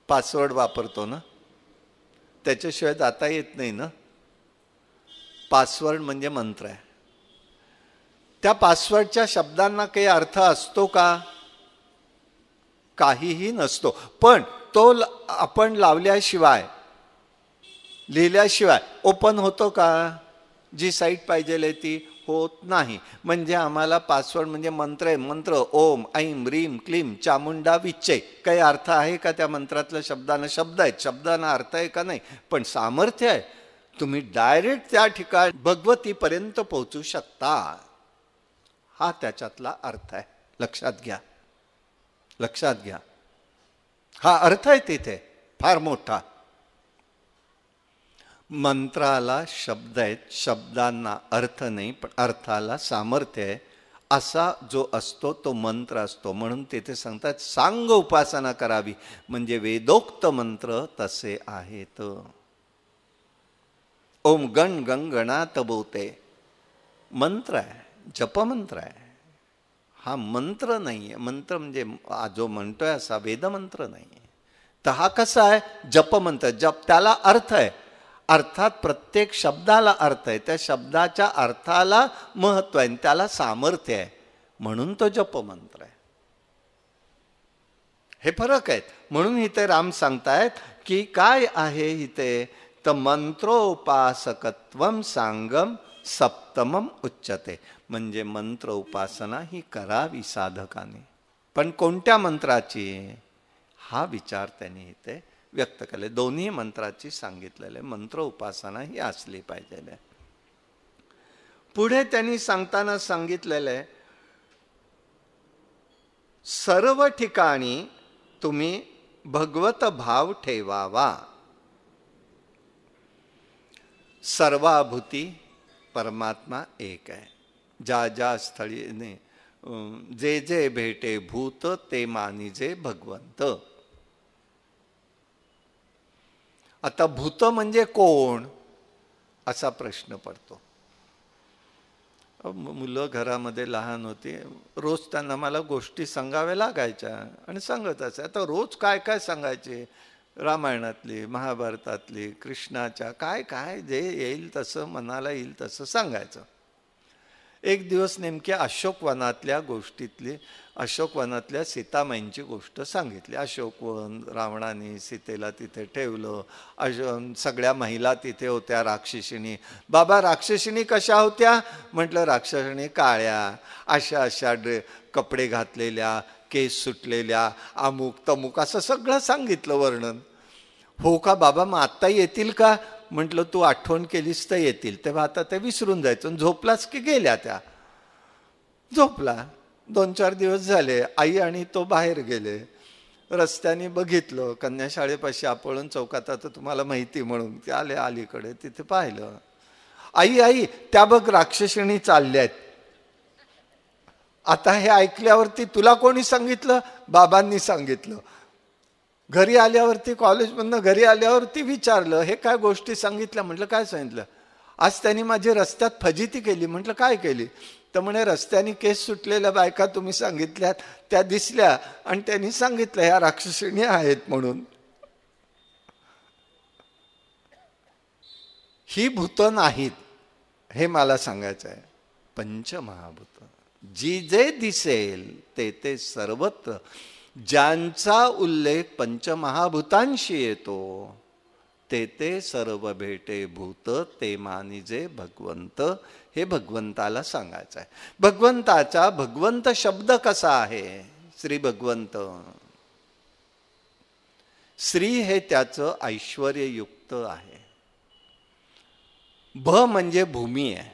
पासवर्ड वापरतो ना, त्याच्याशिवाय जाता येत नाही ना. पासवर्ड म्हणजे मंत्र आहे. त्या पासवर्डच्या शब्दांना काही अर्थ असतो का? काहीही नसतो. पण तो आपण लावल्याशिवाय, लिहिल्याशिवाय ओपन होतो का? जी साईट पाहिजे ती होत नाही. म्हणजे आम्हाला पासवर्ड म्हणजे मंत्र आहे. मंत्र ओम ऐम रीम क्लीम चामुंडा विच्चे. काही अर्थ आहे का त्या मंत्रातल्या शब्दांना? शब्द आहेत, शब्दांना अर्थ आहे का? नाही. पण सामर्थ्य आहे. तुम्ही डायरेक्ट त्या ठिकाणी भगवतीपर्यंत पोहोचू शकता. हा त्याच्यातला अर्थ आहे. लक्षात घ्या, लक्षात घ्या. हा अर्थ आहे तिथे फार मोठा. मंत्राला शब्द आहेत, शब्दांना अर्थ नाही, पण अर्थाला सामर्थ्य आहे. असा जो असतो तो मंत्र असतो. म्हणून तिथे सांगतात सांग उपासना करावी. म्हणजे वेदोक्त मंत्र तसे आहेत. ओम गण गंगणात बोते मंत्र आहे, जपमंत्र आहे. हा मंत्र नाही आहे. मंत्र म्हणजे जो म्हणतोय असा वेदमंत्र नाही आहे. तर हा कसा आहे? जपमंत्र. जप त्याला अर्थ आहे, अर्थात प्रत्येक शब्दाला अर्थ आहे, त्या शब्दाच्या अर्थाला महत्व आहे, त्याला सामर्थ्य आहे, म्हणून तो जपमंत्र आहे. हे फरक आहेत. म्हणून इथे राम सांगतायत की काय आहे इथे? तर मंत्रोपासकत्वम सांगम सप्तमम उच्यते. म्हणजे मंत्र उपासना ही करावी साधकाने. पण कोणत्या मंत्राची? हा विचार त्यांनी इथे व्यक्त केले. दोन्ही मंत्राची सांगितलेले. मंत्र उपासना ही असली पाहिजे. पुढे त्यांनी सांगताना सांगितलेले सर्व ठिकाणी तुम्ही भगवत भाव ठेवावा. सर्वाभूती परमात्मा एक आहे. ज्या ज्या स्थळी जे जे भेटे भूत ते मानिजे भगवंत. आता भूत म्हणजे कोण असा प्रश्न पडतो. मुलं घरामध्ये लहान होती, रोज त्यांना मला गोष्टी सांगाव्या लागायच्या आणि सांगत असे. आता रोज काय काय सांगायचे? रामायणातली, महाभारतातली, कृष्णाच्या काय काय जे येईल तसं, मनाला येईल तसं सांगायचं. एक दिवस नेमक्या अशोकवनातल्या गोष्टीतली, अशोकवनातल्या सीतामाईंची गोष्ट सांगितली. अशोकवन, रावणाने सीतेला तिथे ठेवलं, सगळ्या महिला तिथे होत्या राक्षसिणी. बाबा राक्षसिणी कशा होत्या? म्हटलं राक्षसिणी काळ्या, अशा अशा कपडे घातलेल्या, केस सुटलेल्या, अमुक तमुक असं सगळं सांगितलं वर्णन. हो का बाबा, मग आत्ता येतील का? म्हटलं तू आठवण केलीस तर येतील. तेव्हा आता ते विसरून जायचं. झोपलाच की गेल्या त्या. झोपला. 2-4 दिवस झाले, आई आणि तो बाहेर गेले. रस्त्याने बघितलं, कन्याशाळेपाशी आपळून चौकात, आता तुम्हाला माहिती म्हणून ते आले अलीकडे. तिथे पाहिलं, आई आई त्या बघ राक्षसिणी चालल्यात. आता हे ऐकल्यावरती तुला कोणी सांगितलं? बाबांनी सांगितलं. घरी आल्यावरती, कॉलेजमधनं घरी आल्यावरती विचारलं, हे काय गोष्टी सांगितल्या? म्हटलं काय सांगितलं? आज त्यांनी माझी रस्त्यात फजिती केली. म्हटलं काय केली? तर म्हणे रस्त्याने केस सुटलेल्या बायका तुम्ही सांगितल्यात त्या दिसल्या आणि त्यांनी सांगितलं ह्या राक्षसिणी आहेत म्हणून. ही भूत नाहीत हे मला सांगायचं आहे. पंचमहाभूत जी जे दिसेल ते ते सर्वत्र, ज्यांचा उल्लेख पंचमहाभूतांशी येतो ते ते सर्व भेटे भूत, ते मानिजे भगवंत. हे भगवंताला सांगायचं आहे. भगवंताचा भगवंत शब्द कसा आहे? श्री भगवंत. श्री हे त्याचं ऐश्वर्ययुक्त आहे. भ म्हणजे भूमी आहे,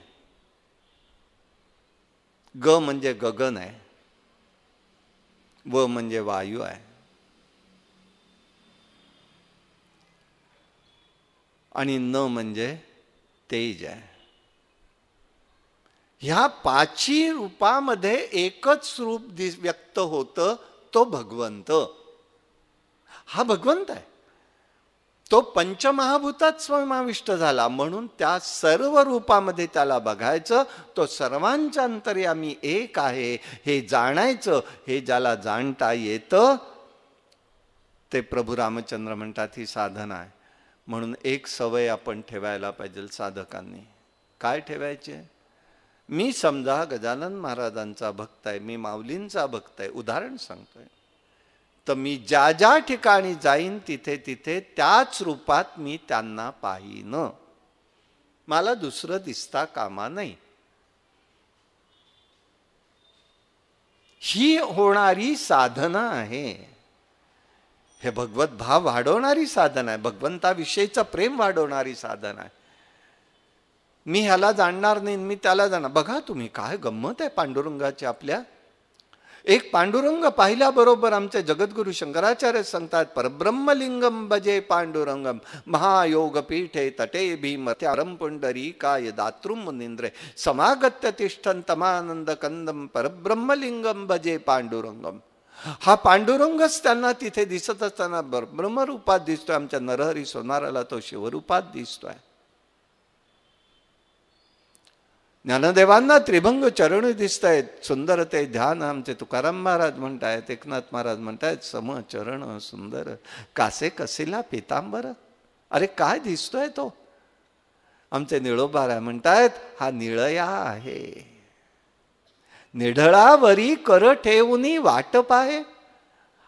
ग म्हणजे गगन आहे, व म्हणजे वायू आहे, आणि न म्हणजे तेज आहे. ह्या पाची रूपामध्ये एकच रूप व्यक्त होतं, तो भगवंत. हा भगवंत आहे. तो पंचमहाभूतात समाविष्ट झाला म्हणून त्या सर्व रूपामध्ये त्याला बघायचं. तो सर्वांच्या अंतर्यामी एक आहे हे जाणायचं. हे ज्याला जाणता येतं ते प्रभू रामचंद्र म्हणतात ही साधना आहे. म्हणून एक सवय आपण ठेवायला पाहिजे साधकांनी. काय ठेवायचे? मी समजा गजानन महाराजांचा भक्त आहे, मी माऊलींचा भक्त आहे, उदाहरण सांगतोय, तर मी ज्या ज्या ठिकाणी जाईन तिथे तिथे त्याच रूपात मी त्यांना पाहीन. मला दुसरं दिसता कामा नाही. ही होणारी साधना आहे. हे भगवत भाव वाढवणारी साधना आहे. भगवंताविषयीचं प्रेम वाढवणारी साधना आहे. मी ह्याला जाणणार नाही, मी त्याला जाणार. बघा तुम्ही काय गंमत आहे पांडुरंगाची आपल्या. एक पांडुरंग पाहिल्याबरोबर आमचे जगद्गुरु शंकराचार्य सांगतात, परब्रह्मलिंगम भजे पांडुरंगम महायोग पीठे तटे भीमत्यारम पुंडरीकाय दातृम मुनींद्रे समागत्य तिष्ठन तमानंद कंदम परब्रह्मलिंगम भजे पांडुरंगम. हा पांडुरंगच त्यांना तिथे दिसत असताना ब्रह्मरूपात दिसतोय. आमच्या नरहरी सोनाराला तो शिवरूपात दिसतोय. ज्ञानदेवांना त्रिभंग चरण दिसत आहेत. सुंदर ते ध्यान आमचे तुकाराम महाराज म्हणतायत, एकनाथ महाराज म्हणतायत, सम चरण सुंदर कासे कसिला पितांबर. अरे काय दिसतोय तो. आमचे निळोबारा म्हणतायत हा निळया आहे. निढळावरी कर ठेवूनी वाट पाहे.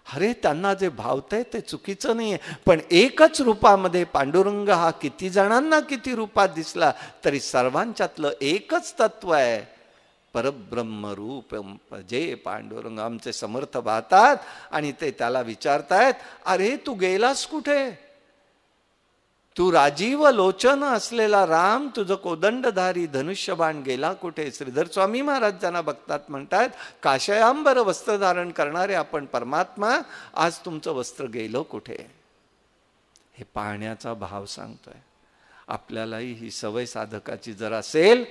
अरे त्यांना जे भावतंय ते चुकीचं नाहीये, पण एकच रूपामध्ये पांडुरंग हा किती जणांना किती रूपात दिसला तरी सर्वांच्यातलं एकच तत्व आहे, परब्रह्म रूप जे पांडुरंग. आमचे समर्थ पाहतात आणि ते त्याला विचारतायत, अरे तू गेलास कुठे? तू राजीव लोचन असलेला राम, तुझं कोदंडधारी धनुष्यबाण गेला कुठे? श्रीधर स्वामी महाराज त्यांना बघतात, म्हणतात काशयांबर वस्त्र धारण करणारे आपण परमात्मा, आज तुमचं वस्त्र गेलं कुठे? हे पाहण्याचा भाव सांगतोय. आपल्यालाही ही सवय साधकाची जर असेल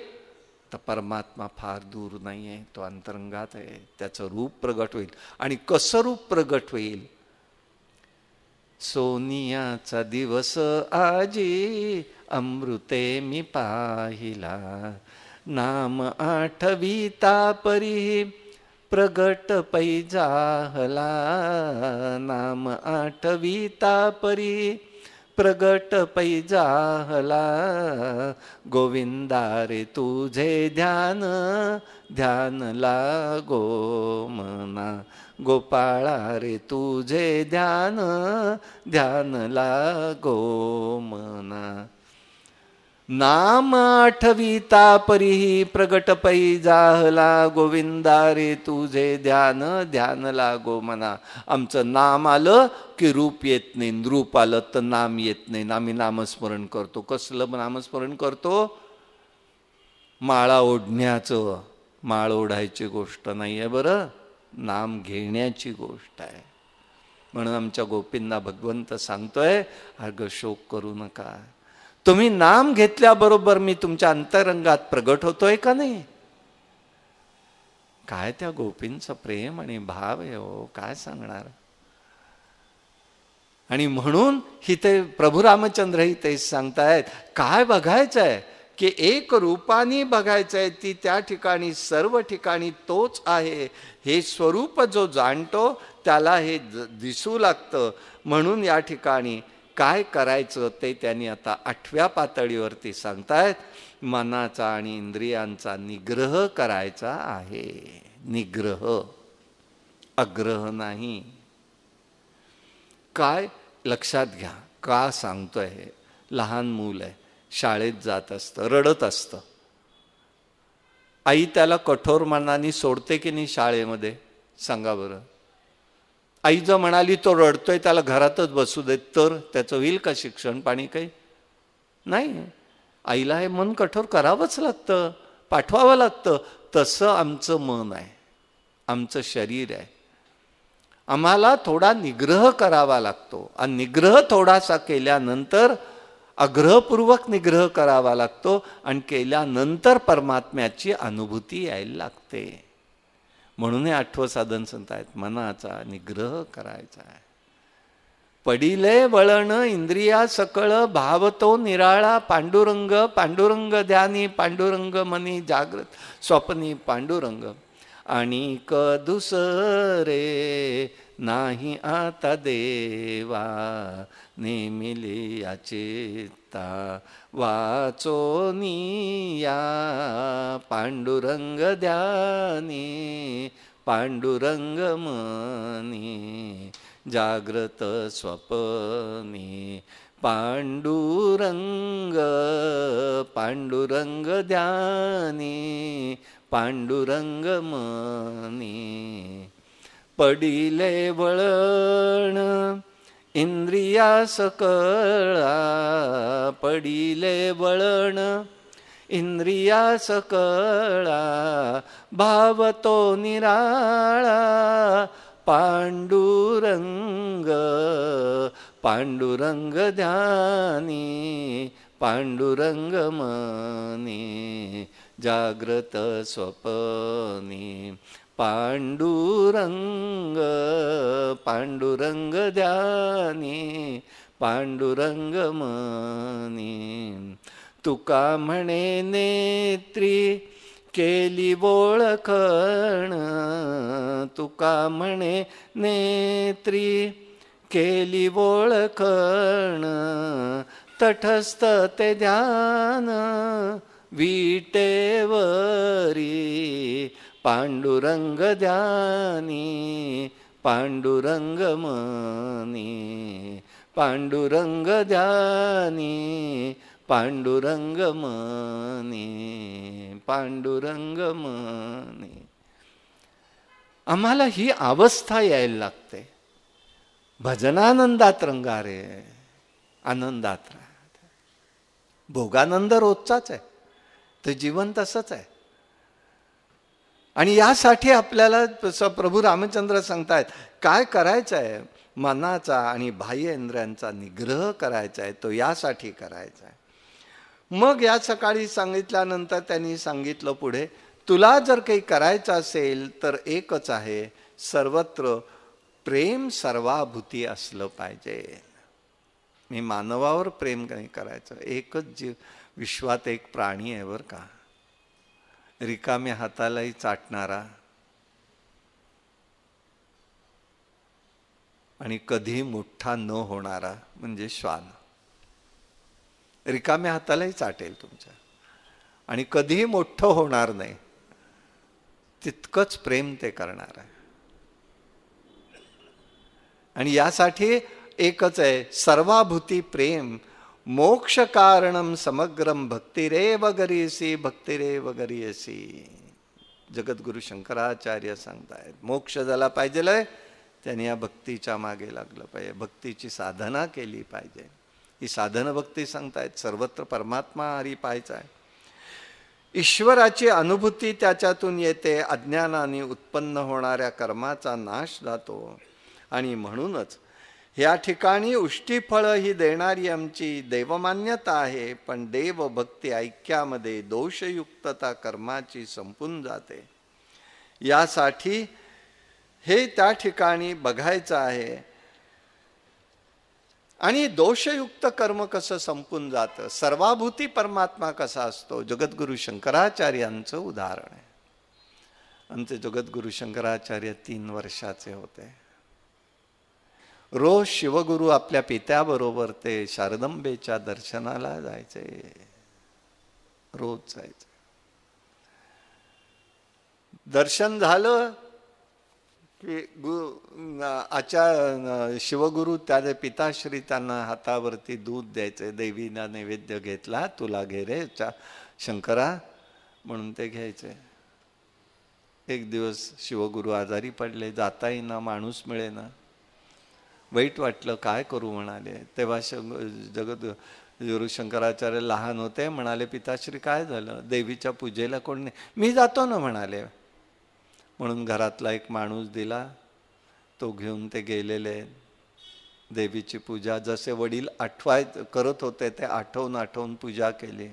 तर परमात्मा फार दूर नाहीये, तो अंतरंगात आहे. त्याचं रूप प्रगट होईल. आणि कसं रूप प्रगट होईल? सोनियाचा दिवस आजी अमृते मी पाहिला, नाम आठविता परी प्रगट पैजाहला. नाम आठविता परी प्रगट पैजाहला, गोविंदा रे तुझे ध्यान, ध्यान लागो मना, गोपाळा रे तुझे ध्यान, ध्यान लागो मना. नाम आठविता परीही प्रगट पैजाहला, गोविंदा रे तुझे ध्यान, ध्यान लागो मना. आमचं नाम आलं की रूप येत नाही, रूप आलं तर नाम येत नाही. आम्ही नामस्मरण करतो. कसलं नामस्मरण करतो? माळा ओढण्याचं. माळ ओढायची गोष्ट नाही आहे बरं, नाम घेण्याची गोष्ट आहे. म्हणून आमच्या गोपींना भगवंत सांगतोय, अगं शोक करू नका. तुम्ही नाम घेतल्याबरोबर मी तुमच्या अंतरंगात प्रगट होतोय का नाही? काय त्या गोपींचं प्रेम आणि भाव आहे हो, काय सांगणार. आणि म्हणून हिते प्रभू रामचंद्रही तेच सांगतायत, काय बघायचंय की एक रूपाने बघायचंय. ती त्या ठिकाणी सर्व ठिकाणी तोच आहे. हे स्वरूप जो जाणतो त्याला हे दिसू लागतं. म्हणून या ठिकाणी काय करायचं ते त्यांनी आता 8व्या पातळीवरती सांगतायत. मनाचा आणि इंद्रियांचा निग्रह करायचा आहे. निग्रह, अग्रह नाही. काय लक्षात घ्या, का सांगतोय हे? लहान मूल आहे, शाळेत जात असतं, रडत असतं. आई त्याला कठोर मनाने सोडते की नाही शाळेमध्ये? सांगा बरं. आई जर म्हणाली तो रडतोय त्याला घरातच बसू देत, तर त्याचं होईल का शिक्षण पाणी? काही नाही. आईला हे मन कठोर करावंच लागतं, पाठवावं लागतं. तसं आमचं मन आहे, आमचं शरीर आहे. आम्हाला थोडा निग्रह करावा लागतो. आणि निग्रह थोडासा केल्यानंतर, आग्रहपूर्वक निग्रह करावा लागतो. आणि केल्यानंतर परमात्म्याची अनुभूती यायला लागते. म्हणून हे 8वं साधन सांगतायत, मनाचा निग्रह करायचा आहे. पडिले वळण इंद्रिया सकळ, भावतो निराळा पांडुरंग. पांडुरंग ध्यानी, पांडुरंग मनी जागृत, स्वप्नी पांडुरंग. आणि दुसरे नाही आता देवा, नेमिले चित्ता वाचो निया. पांडुरंग ध्यानी, पांडुरंग मनी जागृत स्वप्नी. पांडुरंग, पांडुरंग ध्यानी, पांडुरंग मनी. पडिले वळण इंद्रिया सकळा, पडिले वळण इंद्रिया सकळा. भावतो निराळा पांडुरंग, पांडुरंग ध्यानी, पांडुरंग मनी जागृत स्वप्नी. पांडुरंग, पांडुरंग ध्यानी, पांडुरंग मनी. तुका म्हणे नेत्री केली ओळखण, तुका म्हणे नेत्री केली ओळखण. तटस्थ ते ध्यान विटेवरी, पांडुरंग ध्यानी, पांडुरंग मनी. पांडुरंग ध्यानी, पांडुरंग मनी, पांडुरंग मनी. आम्हाला ही अवस्था यायला लागते. भजनानंदात रंगा रे, आनंदात राहा. भोगानंद रोजचाच आहे, तर जीवन तसंच आहे. आणि यासाठी आपल्याला प्रभू रामचंद्र सांगतायत काय करायचं आहे. मनाचा आणि बाह्य इंद्रियांचा निग्रह करायचा आहे, तो यासाठी करायचा आहे. मग या सकाळी सांगितल्यानंतर त्यांनी सांगितलं पुढे, तुला जर काही करायचं असेल तर एकच आहे, सर्वत्र प्रेम सर्वाभूती असलं पाहिजे. मी मानवावर प्रेम नाही करायचं. एकच जीव, विश्वात एक प्राणी आहे बरं का, रिकाम्या हातालाही चाटणारा आणि कधी मोठा न होणारा, म्हणजे श्वान. रिकाम्या हातालाही चाटेल तुमच्या, आणि कधीही मोठं होणार नाही. तितकंच प्रेम ते करणार आहे. आणि यासाठी एकच आहे, सर्वाभूती प्रेम मोक्ष कारणम समग्रम भक्तिरेव गरीयसी भक्तिरेव गरीयसी. जगद्गुरु शंकराचार्य सांगतायत, मोक्ष झाला पाहिजे त्याने या भक्तीच्या मागे लागलं पाहिजे, भक्तीची साधना केली पाहिजे. ही साधन भक्ती सांगतायत. सर्वत्र परमात्मा हरी पाहायचा आहे. ईश्वराची अनुभूती त्याच्यातून येते. अज्ञानाने उत्पन्न होणाऱ्या कर्माचा नाश जातो. आणि म्हणूनच या ठिकाणी उष्टीफळ ही देणारी आमची देवमान्यता आहे. पण देवभक्ती ऐक्यामध्ये दोषयुक्तता कर्माची संपून जाते. यासाठी हे त्या ठिकाणी बघायचं आहे. आणि दोषयुक्त कर्म कसं संपून जातं, सर्वाभूती परमात्मा कसा असतो, जगद्गुरु शंकराचार्यांचं उदाहरण आहे. आमचे जगद्गुरु शंकराचार्य 3 वर्षाचे होते. रोज शिवगुरु आपल्या पित्याबरोबर ते शारदंबेच्या दर्शनाला जायचे. रोज जायचे. दर्शन झालं की शिवगुरु त्याचे पिताश्री त्यांना हातावरती दूध द्यायचे. देवीला नैवेद्य घेतला, तुला घे रे शंकरा म्हणून ते घ्यायचे. एक दिवस शिवगुरु आजारी पडले, जाता येईना, माणूस मिळेना. वाईट वाटलं, काय करू म्हणाले. तेव्हा जगद्गुरु शंकराचार्य लहान होते. म्हणाले, पिताश्री काय झालं, देवीच्या पूजेला कोण नाही. मी जातो ना म्हणाले. म्हणून घरातला एक माणूस दिला, तो घेऊन ते गेलेले. देवीची पूजा जसे वडील करत होते ते आठवून पूजा केली.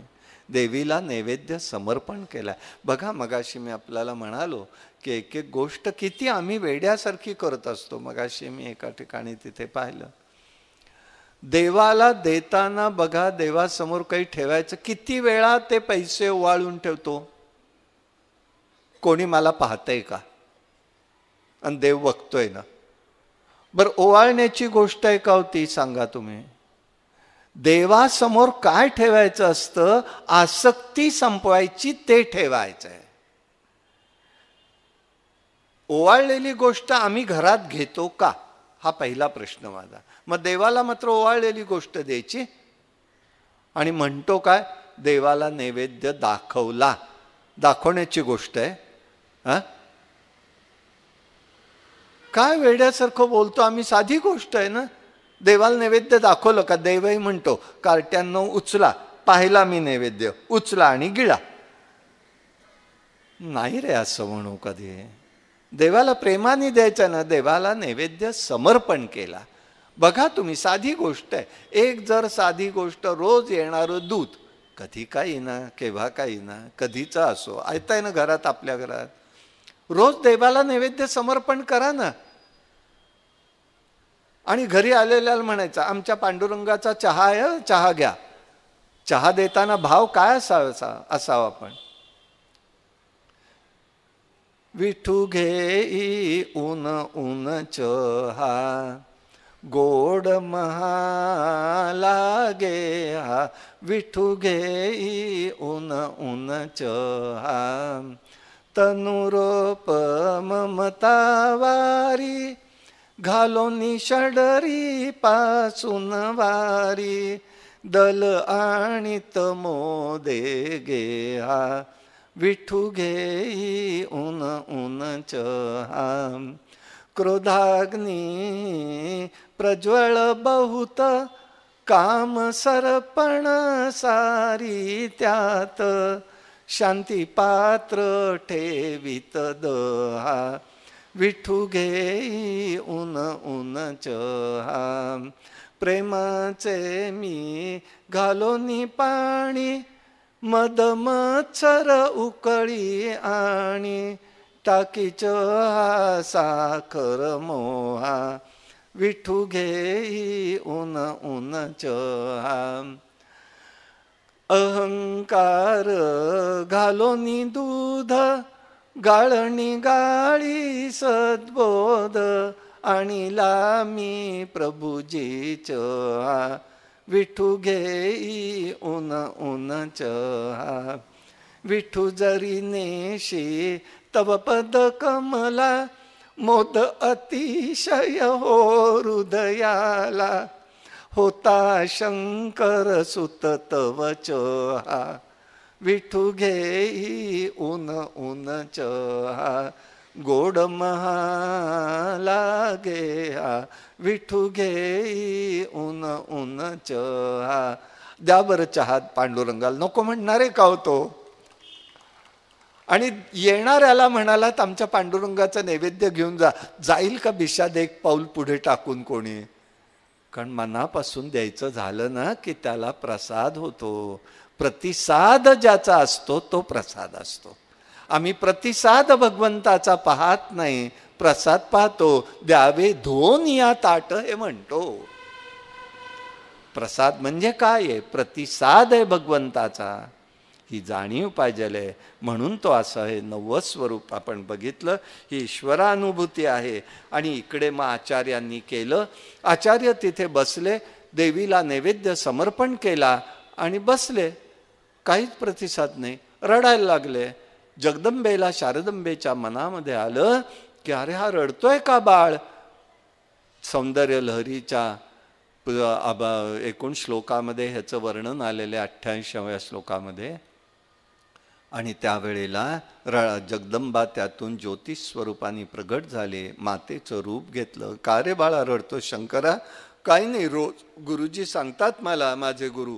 देवीला नैवेद्य समर्पण केला. बघा, मगाशी मी आपल्याला म्हणालो की एक एक गोष्ट किती आम्ही वेड्यासारखी करत असतो. मगाशी मी एका ठिकाणी तिथे पाहिलं, देवाला देताना बघा, देवासमोर काही ठेवायचं, किती वेळा ते पैसे ओवाळून ठेवतो. कोणी मला पाहतंय का, आणि देव बघतोय ना. बरं, ओवाळण्याची गोष्ट आहे का होती सांगा तुम्ही. देवासमोर काय ठेवायचं असतं, आसक्ती संपवायची, ते ठेवायचं आहे. ओवाळलेली गोष्ट आम्ही घरात घेतो का, हा पहिला प्रश्न माझा. मग देवाला मात्र ओवाळलेली गोष्ट द्यायची आणि म्हणतो काय, देवाला नैवेद्य दाखवला, दाखवण्याची गोष्ट आहे. काय वेड्यासारखं बोलतो आम्ही, साधी गोष्ट आहे ना. देवाला नैवेद्य दाखवलं का, देवही म्हणतो कार्ट्यांनो उचला, पाहिला मी नैवेद्य, उचला आणि गिळा. नाही रे असं म्हणू कधी. देवाला प्रेमाने द्यायचं ना, देवाला नैवेद्य समर्पण केला. बघा तुम्ही, साधी गोष्ट आहे. एक जर साधी गोष्ट, रोज येणारं दूध, कधी का येईना, केव्हा का येईना, कधीचा असो, ऐकताय ना घरात, आपल्या घरात रोज देवाला नैवेद्य समर्पण करा ना. आणि घरी आलेल्याला म्हणायचं, आमच्या पांडुरंगाचा चहा आहे, चहा घ्या. चहा देताना भाव काय असावा पण. विठू घेई ऊन ऊन चहा, गोड महा लागे हा. विठू घेई ऊन ऊन चहा, तनुरूप ममतावारी, घालोनी षडरी पासून वारी, दल आणित मोदे गे हा. विठू घेई ऊन ऊन चहा, क्रोधाग्नी प्रज्वल बहुत, काम सरपण सारी त्यात, शांती पात्र ठेवित दहा. विठू घेई ऊन ऊन चहा, प्रेमाचे मी घालोनी पाणी, मद मत्सर उकळी आणि, टाकी चहा साखर मोहा. विठू घेई ऊन ऊन चहा, अहंकार घालोनी दूध, गाळणी गाळी सद्बोध, आणि लामी प्रभुजी चहा. विठू घेई ऊन ऊन चहा. विठू जरी नेशी तव पद कमला, मोद अतिशय हो हृदयाला. होता शंकर सुत तव चहा, विठू घेई ऊन ऊन चहा. गोड महा लागे हा, विठू घेई ऊन ऊन चहा. द्या बरं चहा पांडुरंगाला. नको म्हणणारे का होतो. आणि येणाऱ्याला म्हणालात आमच्या पांडुरंगाचा नैवेद्य घेऊन जा. जाईल का बिशाद एक पाऊल पुढे टाकून कोणी. कारण मनापासून द्यायचं झालं ना की त्याला प्रसाद होतो. प्रतिसाद ज्याचा असतो तो प्रसाद असतो. आम्ही प्रतिसाद भगवंताचा पाहत नाही, प्रसाद पाहतो. द्यावे धोन या ताट हे म्हणतो. प्रसाद म्हणजे काय आहे. प्रतिसाद आहे भगवंताचा, ही जाणीव पाहिजे. म्हणून तो असं हे नववं स्वरूप आपण बघितलं. ही ईश्वरानुभूती आहे. आणि इकडे मग आचार्यांनी केलं. आचार्य तिथे बसले, देवीला नैवेद्य समर्पण केला आणि बसले. काहीच प्रतिसाद नाही. रडायला लागले. जगदंबेला शारदंबेच्या मनामध्ये आलं की अरे हा रडतोय का बाळ. सौंदर्य लहरीच्या 19 श्लोकामध्ये ह्याचं वर्णन आलेलं आहे, 88व्या श्लोकामध्ये. आणि त्यावेळेला जगदंबा त्यातून ज्योतिष स्वरूपाने प्रगट झाले, मातेचं रूप घेतलं. का रे बाळा रडतो शंकरा. काही नाही, रोज गुरुजी सांगतात मला, माझे गुरु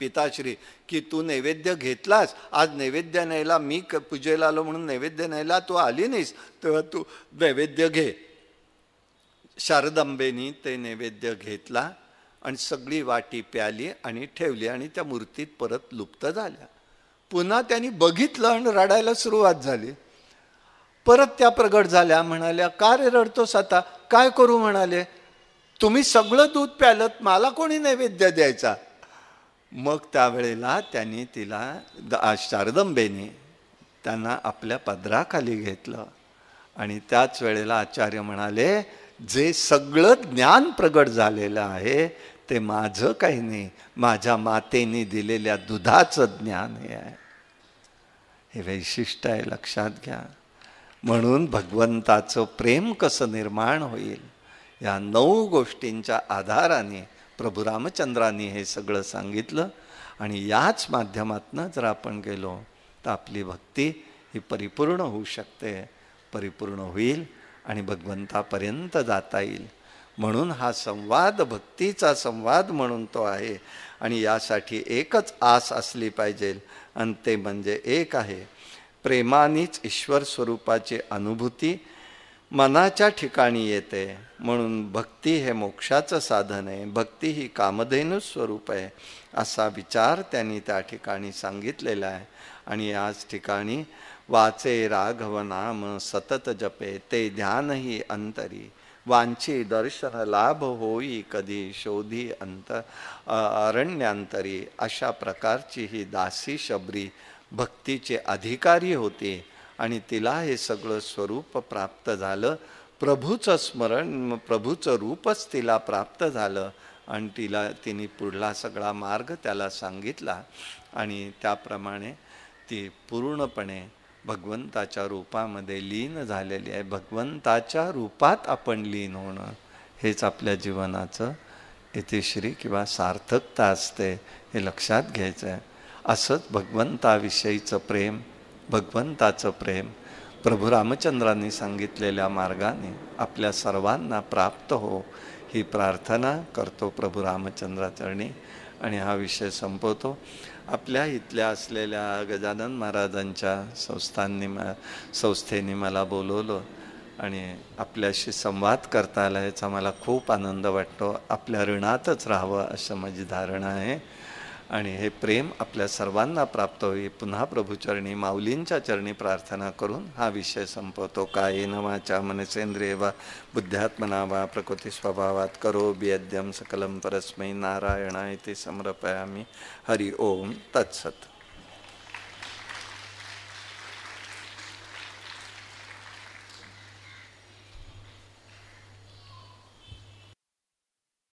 पिताश्री, की तू नैवेद्य घेतलास. आज नैवेद्य न्यायला मी पूजेला आलो म्हणून नैवेद्य न्यायला तू आली नाहीस, तेव्हा तू नैवेद्य घे. शारदांबेनी ते नैवेद्य घेतला आणि सगळी वाटी प्याली आणि ठेवली आणि त्या मूर्तीत परत लुप्त झाल्या. पुन्हा त्यांनी बघितलं आणि रडायला सुरुवात झाली. परत त्या प्रगट झाल्या. म्हणाल्या का रे रडतोस आता. काय करू म्हणाले. तुम्ही सगळं दूध प्यालत, मला कोणी नैवेद्य द्यायचा. मग त्यावेळेला त्यांनी तिला शारदंबेने त्यांना आपल्या पदराखाली घेतलं. आणि त्याच वेळेला आचार्य म्हणाले जे सगळं ज्ञान प्रगट झालेलं आहे ते माझं काही नाही, माझ्या मातेने दिलेल्या दुधाचं ज्ञान हे आहे. हे वैशिष्ट्य आहे, लक्षात घ्या. म्हणून भगवंताचं प्रेम कसं निर्माण होईल या 9 गोष्टींच्या आधाराने प्रभू रामचंद्रांनी हे सगळं सांगितलं. आणि याच माध्यमातनं जर आपण गेलो तर आपली भक्ती ही परिपूर्ण होऊ शकते, परिपूर्ण होईल आणि भगवंतापर्यंत जाता येईल. म्हणून हा संवाद भक्तीचा संवाद म्हणून तो आहे. आणि यासाठी एकच आस असली पाहिजे आणि ते म्हणजे एक आहे, प्रेमानेच ईश्वर स्वरूपाची अनुभूती मनाच्या ठिकाणी येते. म्हणून भक्ती हे मोक्षाचं साधन आहे, भक्ती ही कामधेनू स्वरूप आहे असा विचार त्यांनी त्या ठिकाणी सांगितलेला आहे. आणि याच ठिकाणी वाचे राघव नाम सतत जपे, ते ध्यानही अंतरी, वांची दर्शन लाभ होई कधी, शोधी अरण्यांतरी. अशा प्रकारची ही दासी शबरी भक्तीचे अधिकारी होती आणि तिला हे सगळं स्वरूप प्राप्त झालं. प्रभूचं स्मरण, प्रभूचं रूपच तिला प्राप्त झालं आणि तिने पुढला सगळा मार्ग त्याला सांगितला. आणि त्याप्रमाणे ती पूर्णपणे भगवंताच्या रूपामध्ये लीन झालेली आहे. भगवंताच्या रूपात आपण लीन होणं हेच आपल्या जीवनाचं इतिश्री किंवा सार्थकता असते, हे लक्षात घ्यायचं आहे. असंच भगवंताविषयीचं प्रेम, भगवंताचं प्रेम प्रभू रामचंद्रांनी सांगितलेल्या मार्गाने आपल्या सर्वांना प्राप्त हो ही प्रार्थना करतो प्रभू रामचंद्राचरणी. आणि हा विषय संपवतो. आपल्या इथल्या असलेल्या गजानन महाराजांच्या संस्थेने मला बोलवलं आणि आपल्याशी संवाद करता आला, याचा मला खूप आनंद वाटतो. आपल्या ऋणातच राहावं असं माझी धारणा आहे. आणि हे प्रेम आपल्या सर्वांना प्राप्त होईल. पुन्हा प्रभूचरणी माऊलींच्या चरणी प्रार्थना करून हा विषय संपवतो. कायेन वाचा मनसेंद्रिये वा बुद्ध्यात्मना वा प्रकृती स्वभावात करोमि यद्यं सकलं परस्मै नारायणाय ते समर्पयामि. हरि ओम तत्सत.